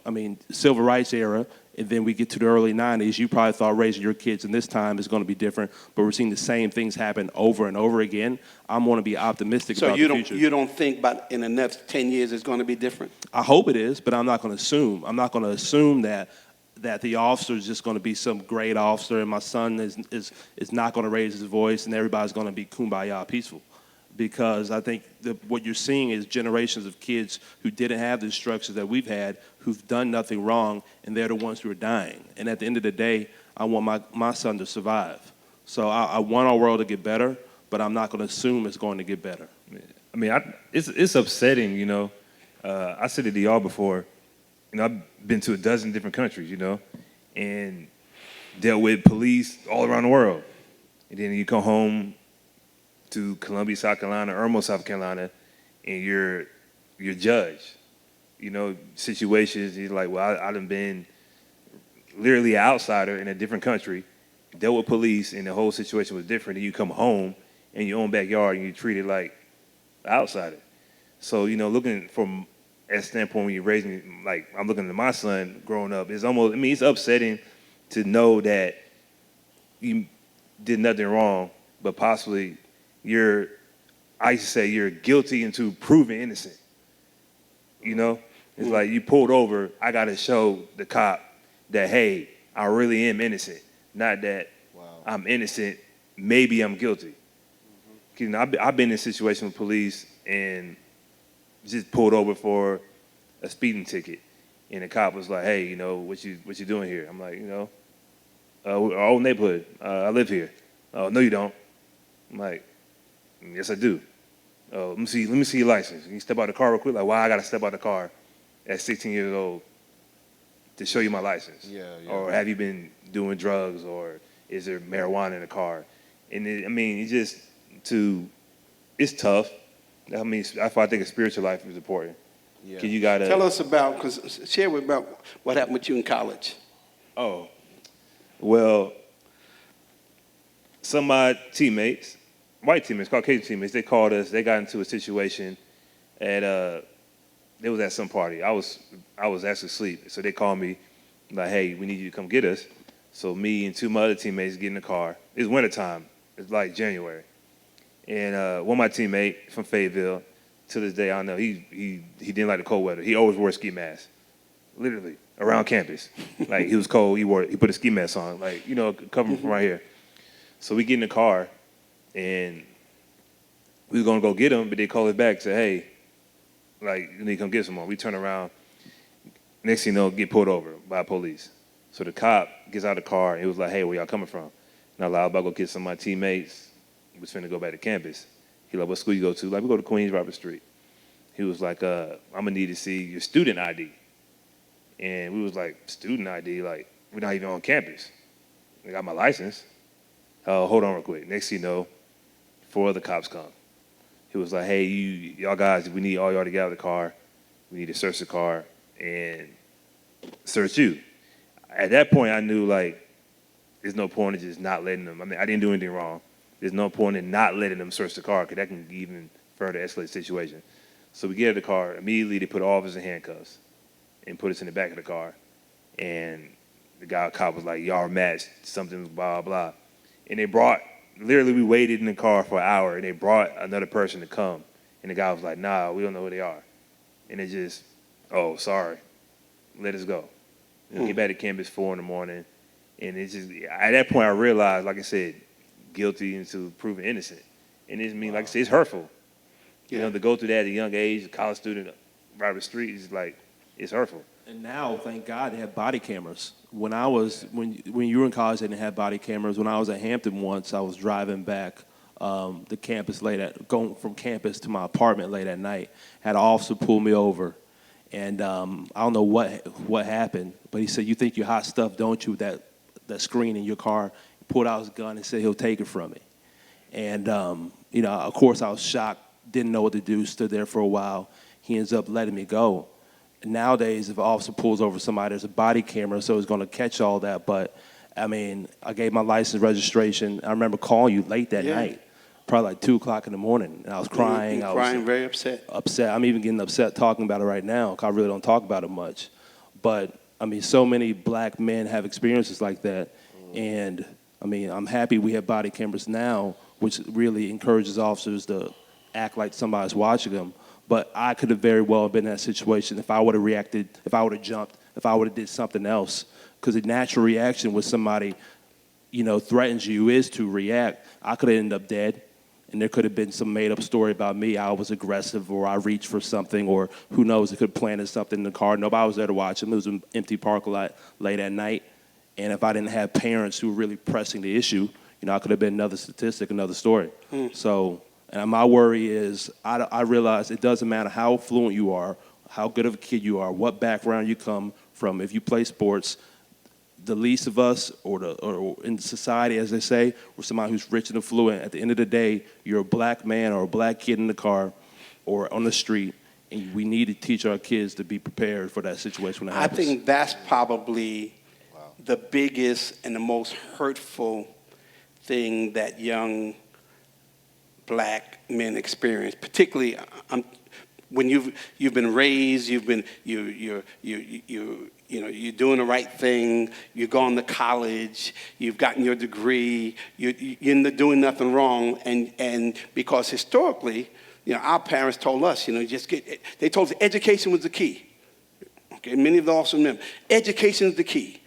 civil rights era, and then we get to the early 90s, you probably thought raising your kids in this time is going to be different, but we're seeing the same things happen over and over again. I'm going to be optimistic about the future. So you don't think about in the next 10 years it's going to be different? I hope it is, but I'm not going to assume. I'm not going to assume that the officer is just going to be some great officer and my son is not going to raise his voice and everybody's going to be kumbaya peaceful. Because I think what you're seeing is generations of kids who didn't have the structures that we've had, who've done nothing wrong, and they're the ones who are dying. And at the end of the day, I want my son to survive. So I want our world to get better, but I'm not going to assume it's going to get better. It's upsetting, I said it to y'all before. I've been to a dozen different countries, and dealt with police all around the world. And then you come home to Columbia, South Carolina, Irmo, South Carolina, and you're judged. Situations, you're like, well, I done been literally an outsider in a different country, dealt with police, and the whole situation was different. And you come home in your own backyard and you're treated like an outsider. So, looking from that standpoint when you're raising, like I'm looking at my son growing up, it's upsetting to know that you did nothing wrong, but possibly I used to say you're guilty until proven innocent. It's like you pulled over, I got to show the cop that, hey, I really am innocent, not that I'm innocent, maybe I'm guilty. I've been in a situation with police and just pulled over for a speeding ticket, and the cop was like, hey, what you doing here? I'm like, Our old neighborhood. I live here. Oh, no, you don't. I'm like, yes, I do. Oh, let me see your license. Can you step out of the car real quick? Like, why I got to step out of the car at 16 years old to show you my license? Yeah. Or have you been doing drugs, or is there marijuana in the car? And it's tough. I mean, that's why I think a spiritual life is important. Yeah. Cause you gotta Tell us share about what happened with you in college. Oh, well, some of my teammates, white teammates, Caucasian teammates, they called us. They got into a situation at they was at some party. I was actually asleep, so they called me like, "Hey, we need you to come get us." So me and two of my other teammates get in the car. It's wintertime. It's like January, and one of my teammate from Fayetteville, to this day I know he didn't like the cold weather. He always wore a ski mask, literally around campus. Like he was cold, he put a ski mask on, like covering from right here. So we get in the car, and we was gonna go get him, but they called us back and said, "Hey, like you need to come get someone." We turn around. Next thing you know, get pulled over by police. So the cop gets out of the car and he was like, "Hey, where y'all coming from?" And I was like, "I'm about to go get some of my teammates. We was finna go back to campus." He like, "What school you go to?" Like, "We go to Queens, Robert Street." He was like, "I'm gonna need to see your student ID." And we was like, "Student ID? Like, we're not even on campus. I got my license." Hold on real quick. Next thing you know, 4 other cops come. He was like, "Hey, y'all guys, we need all y'all to get out of the car. We need to search the car and search you." At that point, I knew, like, there's no point in just not letting them. I mean, I didn't do anything wrong. There's no point in not letting them search the car because that can even further escalate the situation. So we get out of the car. Immediately, they put all of us in handcuffs and put us in the back of the car. And the cop was like, "Y'all are matched, something, blah, blah." And literally we waited in the car for an hour, and they brought another person to come. And the guy was like, "Nah, we don't know who they are." And it just, "Oh, sorry, let us go." Get back to campus 4 in the morning. And it's just, at that point I realized, like I said, guilty until proven innocent. And like I said, it's hurtful. Yeah. To go through that at a young age, a college student, Robert Street, is like, it's hurtful. And now, thank God, they have body cameras. When you were in college, they didn't have body cameras. When I was at Hampton once, I was driving back the campus going from campus to my apartment late at night. Had an officer pull me over, and I don't know what happened, but he said, "You think you're hot stuff, don't you? That screen in your car." He pulled out his gun and said he'll take it from me. And of course, I was shocked, didn't know what to do, stood there for a while. He ends up letting me go. Nowadays, if an officer pulls over somebody, there's a body camera, so it's going to catch all that. But, I mean, I gave my license registration. I remember calling you late that night, probably like 2 o'clock in the morning. And I was crying. I was very upset. I'm even getting upset talking about it right now because I really don't talk about it much. But, I mean, so many black men have experiences like that. And, I mean, I'm happy we have body cameras now, which really encourages officers to act like somebody's watching them. But I could have very well been in that situation if I would have reacted, if I would have jumped, if I would have did something else. Because the natural reaction when somebody, threatens you is to react. I could have ended up dead, and there could have been some made-up story about me. I was aggressive, or I reached for something, or who knows, it could have planted something in the car. Nobody was there to watch them. It was an empty parking lot late at night. And if I didn't have parents who were really pressing the issue, I could have been another statistic, another story. So... And my worry is, I realize it doesn't matter how fluent you are, how good of a kid you are, what background you come from. If you play sports, the least of us, or in society, as they say, or somebody who's rich and affluent, at the end of the day, you're a black man or a black kid in the car or on the street, and we need to teach our kids to be prepared for that situation when it happens. I think that's probably the biggest and the most hurtful thing that young black men experience, particularly when you've been raised, you're doing the right thing, you've gone to college, you've gotten your degree, you're doing nothing wrong, and because historically, our parents told us, they told us education was the key. Okay, many of the officers remember, education is the key.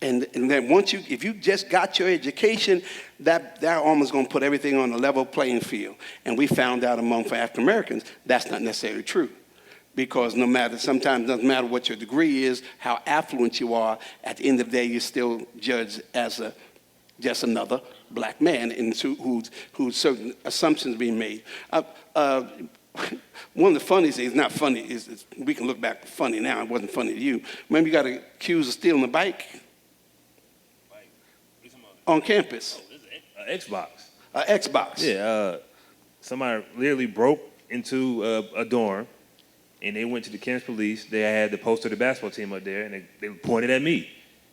And then if you just got your education, that almost going to put everything on a level playing field. And we found out for African Americans, that's not necessarily true. Because sometimes it doesn't matter what your degree is, how affluent you are, at the end of the day, you're still judged as just another black man and whose certain assumptions being made. One of the funny things, not funny, is we can look back funny now, it wasn't funny to you. Remember you got accused of stealing a bike on campus? Xbox. Xbox. Yeah, somebody literally broke into a dorm, and they went to the campus police. They had the poster of the basketball team up there, and they pointed at me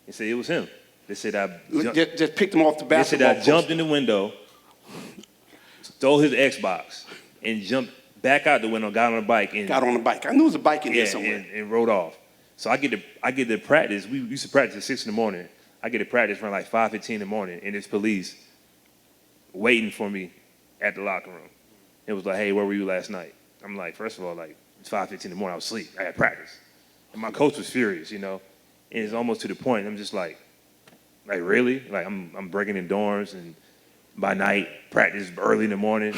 and said it was him. They said Just picked him off the basketball. They said I jumped in the window, stole his Xbox, and jumped back out the window, got on a bike. I knew it was a bike in here somewhere. And rode off. So I get to practice. We used to practice at 6 in the morning. I get to practice around like 5:15 in the morning, and there's police waiting for me at the locker room. It was like, hey, where were you last night? I'm like, first of all, like, it's 5:15 in the morning, I was asleep. I had practice. And my coach was furious, And it's almost to the point, I'm just like really? Like, I'm breaking in dorms, and by night, practice early in the morning,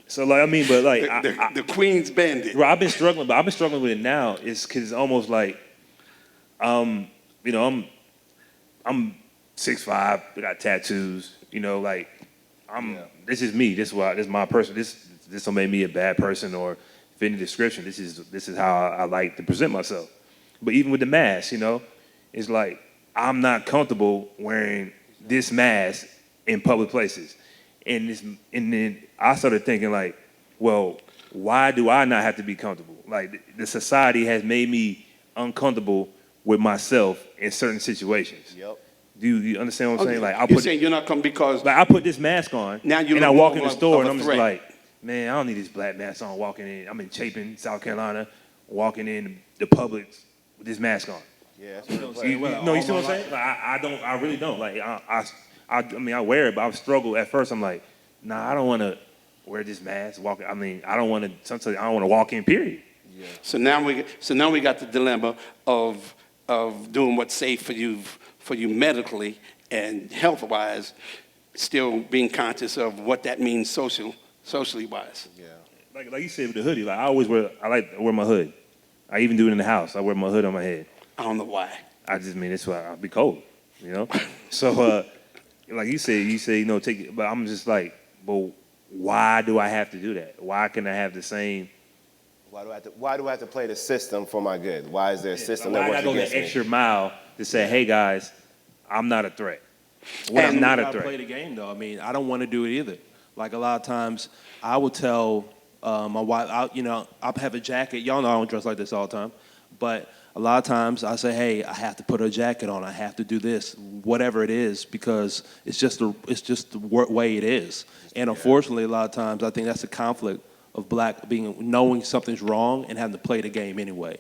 So, like, I mean, but, like... The Queen's Bandit. Right, I've been struggling with it now. It's because it's almost like, I'm 6'5", I got tattoos, this is me. This is my person. This don't make me a bad person or fit the description. This is how I like to present myself. But even with the mask, it's like I'm not comfortable wearing this mask in public places. And then I started thinking like, well, why do I not have to be comfortable? Like the society has made me uncomfortable with myself in certain situations. Yep. Do you understand what I'm saying? Like you're saying you're not coming because I put this mask on, now and I walk in the store, and I'm just like, man, I don't need this black mask on walking in. I'm in Chapin, South Carolina, walking in the Publix with this mask on. Yeah, that's you see what I'm saying? Like, I really don't. Like I mean, I wear it, but I've struggled at first. I'm like, nah, I don't want to wear this mask. I don't want to. Sometimes I don't want to walk in. Period. Yeah. So now we got the dilemma of doing what's safe for you medically and health-wise, still being conscious of what that means socially wise. Yeah. Like you said with the hoodie, like I like to wear my hood. I even do it in the house. I wear my hood on my head. I don't know why. I just mean it's why I'll be cold, So like you say, take it, but I'm just like, but why do I have to do that? Why can I have the same? Why do I have to play the system for my good? Why is there a system that works against me? Why I go the extra mile to say, hey guys, I'm not a threat. I'm not a threat. I play the game though. I mean, I don't want to do it either. Like a lot of times, I will tell my wife, I'll have a jacket. Y'all know I don't dress like this all the time, but a lot of times I say, hey, I have to put a jacket on. I have to do this, whatever it is, because it's just the way it is. And unfortunately, a lot of times I think that's the conflict of knowing something's wrong and having to play the game anyway.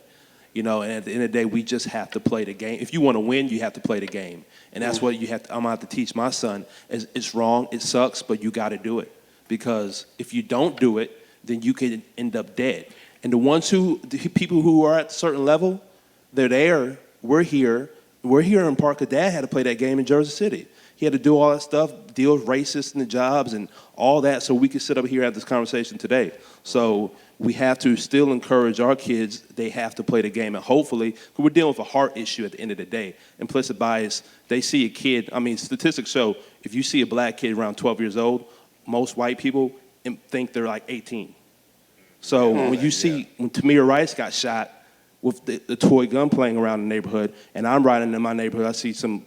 And at the end of the day, we just have to play the game. If you want to win, you have to play the game. And that's what I'm going to have to teach my son. It's wrong, it sucks, but you got to do it. Because if you don't do it, then you can end up dead. And the people who are at a certain level, they're there, we're here in Parker. Dad had to play that game in Jersey City. He had to do all that stuff, deal with racists in the jobs and all that, so we could sit up here and have this conversation today. So we have to still encourage our kids. They have to play the game. And hopefully, because we're dealing with a heart issue at the end of the day. Implicit bias, they see a kid. I mean, statistics show if you see a black kid around 12 years old, most white people think they're like 18. So when Tamir Rice got shot with the toy gun playing around the neighborhood, and I'm riding in my neighborhood, I see some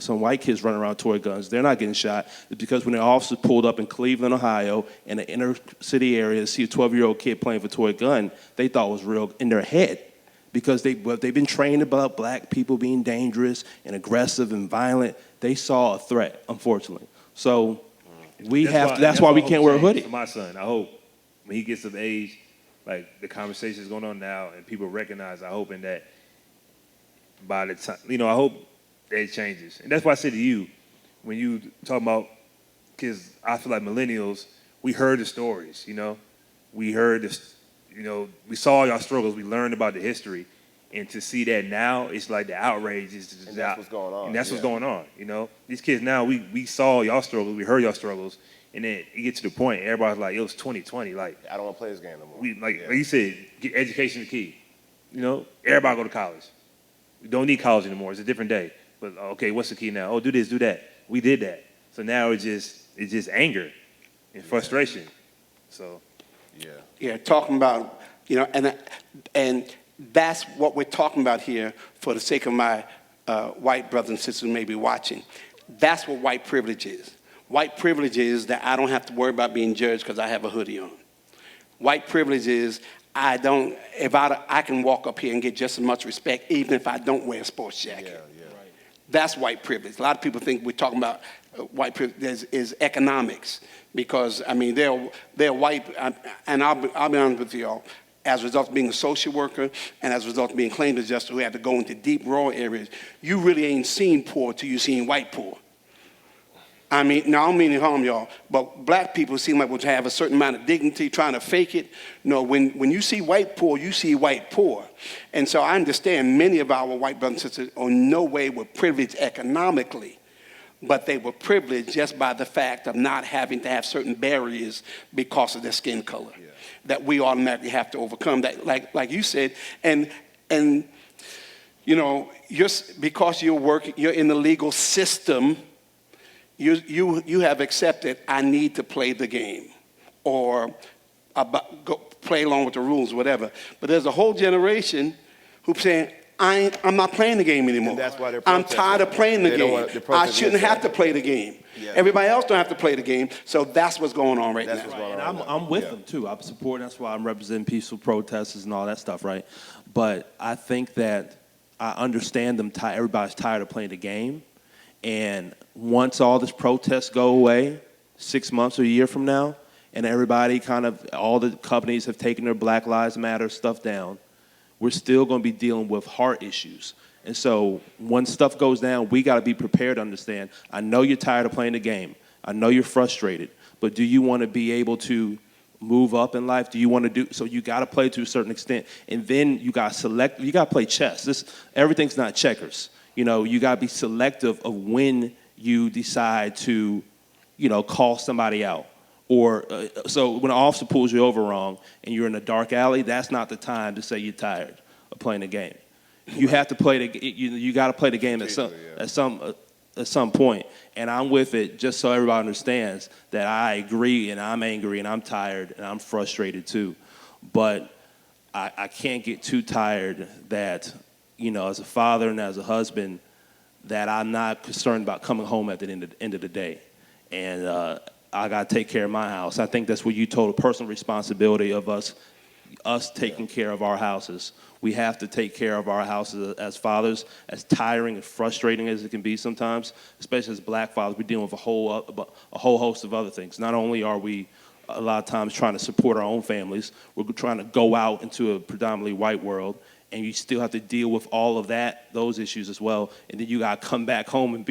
white kids running around with toy guns. They're not getting shot. It's because when the officers pulled up in Cleveland, Ohio, in the inner city area, see a 12-year-old kid playing with a toy gun, they thought it was real in their head. Because they've been trained about black people being dangerous and aggressive and violent. They saw a threat, unfortunately. So that's why we can't wear a hoodie. For my son, I hope when he gets of age, like the conversation is going on now and people recognize, I hope in that by the time, I hope that changes. And that's why I said to you, when you talk about, because I feel like millennials, we heard the stories, we heard this, we saw y'all struggles, we learned about the history, and to see that now, it's like the outrage is and that's what's going on. And that's what's going on, These kids now, we saw y'all struggles, we heard y'all struggles, And then it gets to the point, everybody's like, it was 2020. Like, I don't want to play this game no more. like you said, education is key. You know, everybody go to college. We don't need college anymore. It's a different day. But okay, what's the key now? Oh, do this, do that. We did that. So now it's just anger and frustration. So Yeah, talking about, and that's what we're talking about here for the sake of my white brothers and sisters who may be watching. That's what white privilege is. White privilege is that I don't have to worry about being judged because I have a hoodie on. White privilege is I can walk up here and get just as much respect even if I don't wear a sports jacket. Yeah. Right. That's white privilege. A lot of people think we're talking about white privilege is economics because, I mean, they're white, and I'll be honest with y'all, as a result of being a social worker and as a result of being claims adjuster who had to go into deep rural areas, you really ain't seen poor till you seen white poor. I mean, now I don't mean to harm y'all, but black people seem like we have a certain amount of dignity trying to fake it. No, when you see white poor, you see white poor. And so I understand many of our white brothers and sisters are in no way were privileged economically, but they were privileged just by the fact of not having to have certain barriers because of their skin color that we automatically have to overcome. That, like you said, and you know, because you're in the legal system, you have accepted I need to play the game or play along with the rules, whatever. But there's a whole generation who's saying, I'm not playing the game anymore. And that's why they're I'm protesting. tired of playing the They don't game. want- they're I protesting shouldn't have against to that. play the game. Yeah. Everybody else don't have to play the game. So that's what's going on right That's now. what's going on. And I'm with them too. I'm supporting. That's why I'm representing peaceful protesters and all that stuff, right? But I think that I understand them. Everybody's tired of playing the game, and once all this protests go away, 6 months or a year from now, and everybody all the companies have taken their Black Lives Matter stuff down, we're still going to be dealing with heart issues. And so when stuff goes down, we got to be prepared to understand. I know you're tired of playing the game. I know you're frustrated. But do you want to be able to move up in life? Do you want to do so? You got to play to a certain extent, and then you got to select. You got to play chess. Everything's not checkers. You know, you got to be selective of when you decide to, call somebody out. Or so when an officer pulls you over wrong and you're in a dark alley, that's not the time to say you're tired of playing the game. You have to play you got to play the game at some point. And I'm with it just so everybody understands that I agree and I'm angry and I'm tired and I'm frustrated too. But I can't get too tired that, as a father and as a husband, that I'm not concerned about coming home at the end of the day. And I got to take care of my house. I think that's what you told, a personal responsibility of us taking care of our houses. We have to take care of our houses as fathers, as tiring and frustrating as it can be sometimes, especially as black fathers. We're dealing with a whole host of other things. Not only are we a lot of times trying to support our own families, we're trying to go out into a predominantly white world, and you still have to deal with all of those issues as well. And then you got to come back home and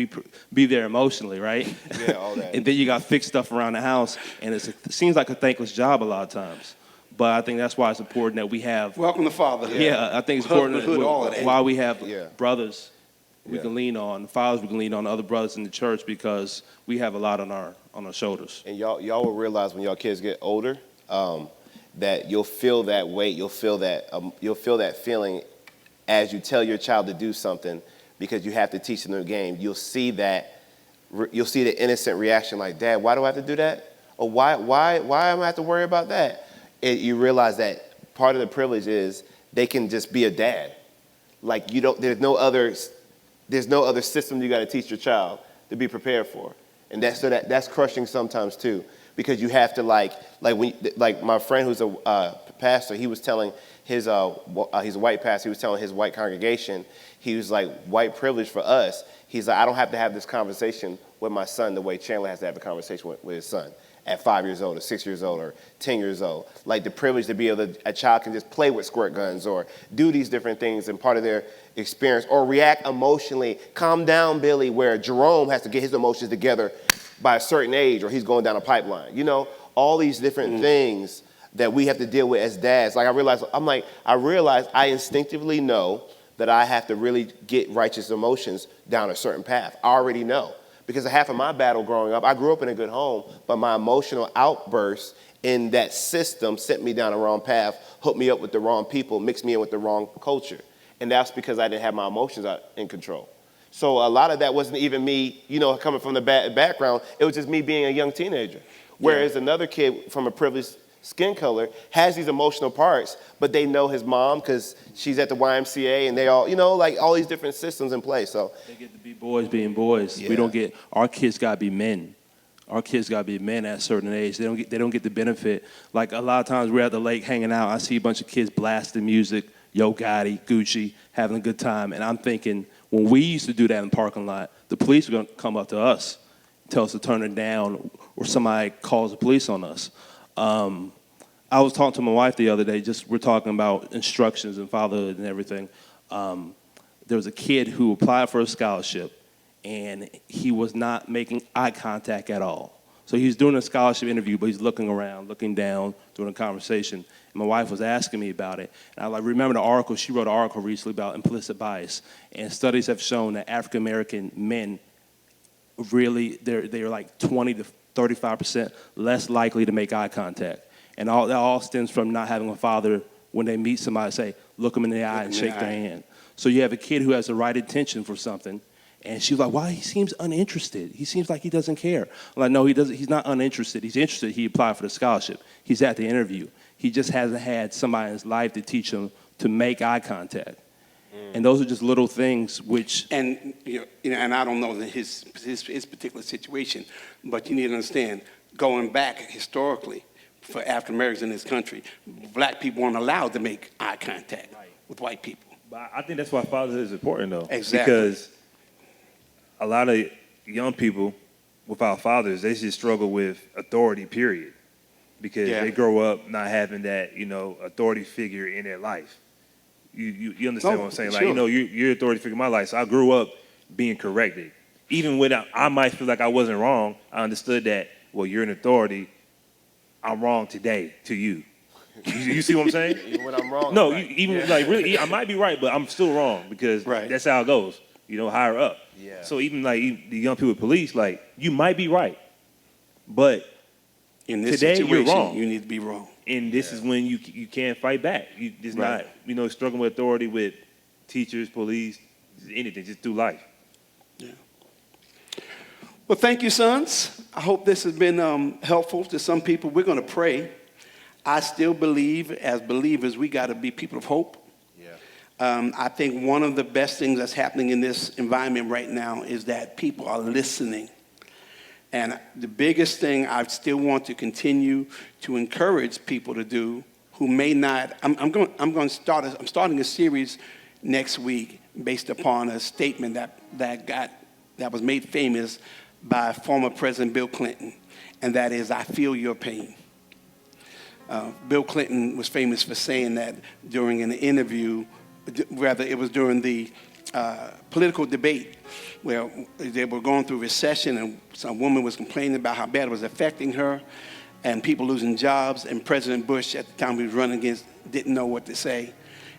be there emotionally, right? Yeah, all that. And then you got to fix stuff around the house, and it seems like a thankless job a lot of times. But I think that's why it's important that we have. Welcome to fatherhood. Yeah, I think it's important Husbandhood, all of that. why we have brothers we Yeah. can lean on, fathers we can lean on, other brothers in the church, because we have a lot on our shoulders. And y'all will realize when y'all kids get older, that you'll feel that weight, you'll feel that feeling as you tell your child to do something, because you have to teach them the game. You'll see the innocent reaction, like, Dad, why do I have to do that? Or why am I have to worry about that? You realize that part of the privilege is they can just be a dad. Like, there's no other system you got to teach your child to be prepared for. And that's crushing sometimes too, because you have to like my friend who's a pastor, he was telling he's a white pastor, he was telling his white congregation, he was like, white privilege for us, he's like, I don't have to have this conversation with my son the way Chandler has to have a conversation with his son at 5 years old or 6 years old or 10 years old. Like, the privilege to be able to, a child can just play with squirt guns or do these different things, and part of their experience, or react emotionally. Calm down, Billy, where Jerome has to get his emotions together by a certain age or he's going down a pipeline. All these different things that we have to deal with as dads. Like, I realize I instinctively know that I have to really get righteous emotions down a certain path. I already know. Because half of my battle growing up, I grew up in a good home, but my emotional outbursts in that system sent me down the wrong path, hooked me up with the wrong people, mixed me in with the wrong culture. And that's because I didn't have my emotions in control. So a lot of that wasn't even me, coming from the background. It was just me being a young teenager. Whereas another kid from a privileged skin color has these emotional parts, but they know his mom because she's at the YMCA and they all, like all these different systems in place. So They get to be boys being boys. Yeah. We don't get, our kids got to be men. Our kids got to be men at a certain age. They don't get the benefit. Like a lot of times we're at the lake hanging out. I see a bunch of kids blasting music, Yo Gotti, Gucci, having a good time. And I'm thinking, when we used to do that in the parking lot, the police are going to come up to us, tell us to turn it down, or somebody calls the police on us. I was talking to my wife the other day, we're talking about instructions and fatherhood and everything. There was a kid who applied for a scholarship, and he was not making eye contact at all. So he was doing a scholarship interview, but he's looking around, looking down, doing a conversation. And my wife was asking me about it. And I remember the article, she wrote an article recently about implicit bias. And studies have shown that African-American men really, they're like 20 to 35% less likely to make eye contact. And that all stems from not having a father, when they meet somebody, say, look them in the eye and shake their hand. So you have a kid who has the right intention for something, and she's like, why? He seems uninterested. He seems like he doesn't care. I'm like, no, he doesn't. He's not uninterested. He's interested. He applied for the scholarship. He's at the interview. He just hasn't had somebody in his life to teach him to make eye contact. And those are just little things which... And, and I don't know his particular situation, but you need to understand, going back historically, for African Americans in this country, black people weren't allowed to make eye contact with white people. But I think that's why fatherhood is important, though. Exactly. Because a lot of young people without fathers, they just struggle with authority, period. Because they grow up not having that, authority figure in their life. You understand what I'm saying? Sure. Like, you're authority figure in my life. So I grew up being corrected. Even when I might feel like I wasn't wrong, I understood that, well, you're an authority. I'm wrong today to you. You see what I'm saying? even when I'm wrong, No, right. really, I might be right, but I'm still wrong because that's how it goes. Higher up. Yeah. So even like the young people with police, like, you might be right, but In this today situation, you're wrong. you need to be wrong. And this is when you can't fight back. You just not, struggling with authority with teachers, police, anything, just through life. Yeah. Well, thank you, sons. I hope this has been helpful to some people. We're going to pray. I still believe, as believers, we got to be people of hope. I think one of the best things that's happening in this environment right now is that people are listening. And the biggest thing I still want to continue to encourage people to do who may not, I'm starting a series next week based upon a statement that was made famous by former President Bill Clinton, and that is, I feel your pain. Bill Clinton was famous for saying that during an interview, rather it was during the political debate where they were going through recession and some woman was complaining about how bad it was affecting her and people losing jobs, and President Bush at the time he was running against didn't know what to say.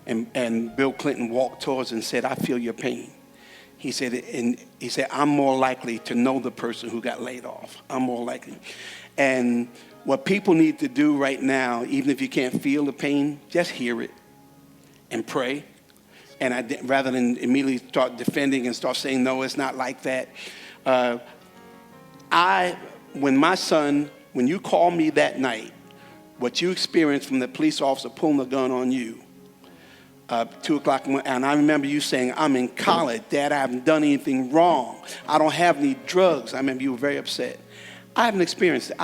And Bill Clinton walked towards and said, I feel your pain. He said, I'm more likely to know the person who got laid off. I'm more likely. And what people need to do right now, even if you can't feel the pain, just hear it and pray. And rather than immediately start defending and start saying, no, it's not like that. When you called me that night, what you experienced from the police officer pulling the gun on you, 2 o'clock, and I remember you saying, I'm in college, Dad, I haven't done anything wrong. I don't have any drugs. I remember you were very upset. I haven't experienced it.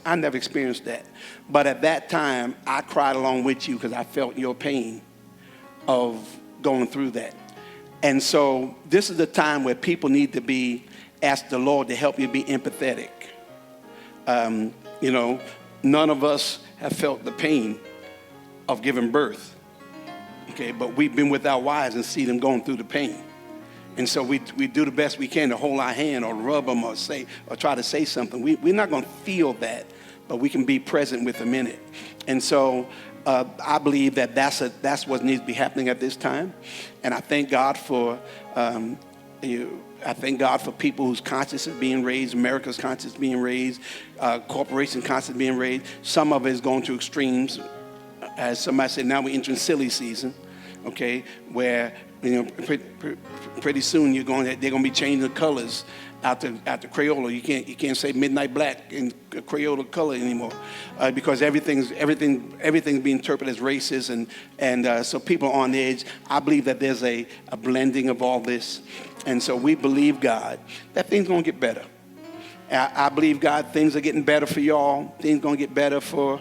I never experienced that. But at that time, I cried along with you because I felt your pain of going through that. And so this is the time where people need to ask the Lord to help you be empathetic. None of us have felt the pain of giving birth. Okay, but we've been with our wives and see them going through the pain. And so we do the best we can to hold our hand or rub them or try to say something. We're not going to feel that, but we can be present with them in it. And so I believe that that's what needs to be happening at this time. And I thank God for I thank God for people whose conscience is being raised, America's conscience being raised, corporation conscience being raised. Some of it is going to extremes. As somebody said, now we're entering silly season, okay, where pretty soon they're going to be changing the colors out the Crayola. You can't say midnight black in Crayola color anymore, because everything's being interpreted as racist, and so people are on the edge. I believe that there's a blending of all this, and so we believe God that things gonna get better. I believe God things are getting better for y'all. Things gonna get better for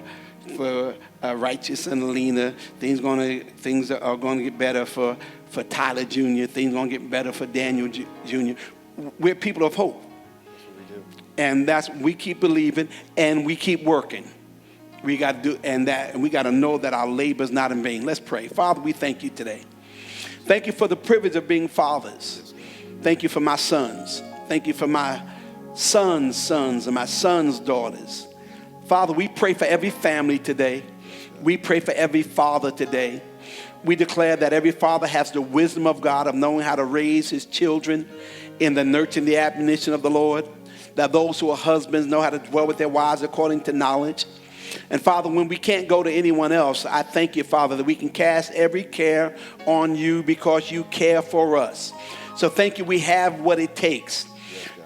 Righteous and Alina. Things are gonna get better for Tyler Jr. Things gonna get better for Daniel Jr. We're people of hope. That's what we do. And we keep believing and we keep working. We got to do, and we got to know that our labor is not in vain. Let's pray. Father, we thank you today. Thank you for the privilege of being fathers. Thank you for my sons. Thank you for my sons' sons and my sons' daughters. Father, we pray for every family today. We pray for every father today. We declare that every father has the wisdom of God of knowing how to raise his children in the nurture and the admonition of the Lord. That those who are husbands know how to dwell with their wives according to knowledge. And Father, when we can't go to anyone else, I thank you, Father, that we can cast every care on you because you care for us. So thank you, we have what it takes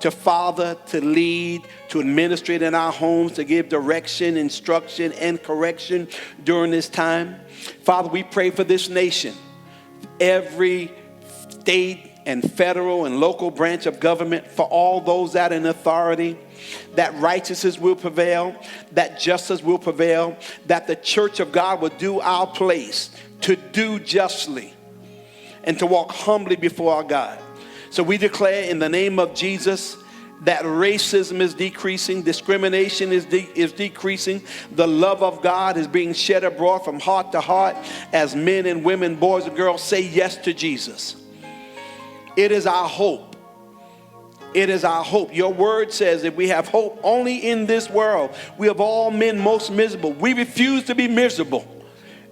to father, to lead, to administrate in our homes, to give direction, instruction, and correction during this time. Father, we pray for this nation, every state and federal and local branch of government, for all those that are in authority, that righteousness will prevail, that justice will prevail, that the church of God will do our place to do justly and to walk humbly before our God. So we declare in the name of Jesus that racism is decreasing, discrimination is decreasing, the love of God is being shed abroad from heart to heart as men and women, boys and girls say yes to Jesus. It is our hope. It is our hope. Your word says that we have hope only in this world. We have all men most miserable. We refuse to be miserable.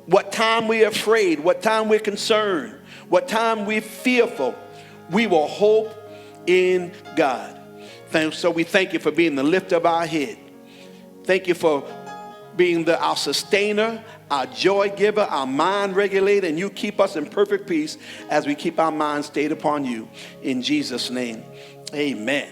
What time we're afraid, what time we're concerned, what time we're fearful, we will hope in God. So we thank you for being the lift of our head. Thank you for being our sustainer, our joy giver, our mind regulator, and you keep us in perfect peace as we keep our minds stayed upon you. In Jesus' name, amen.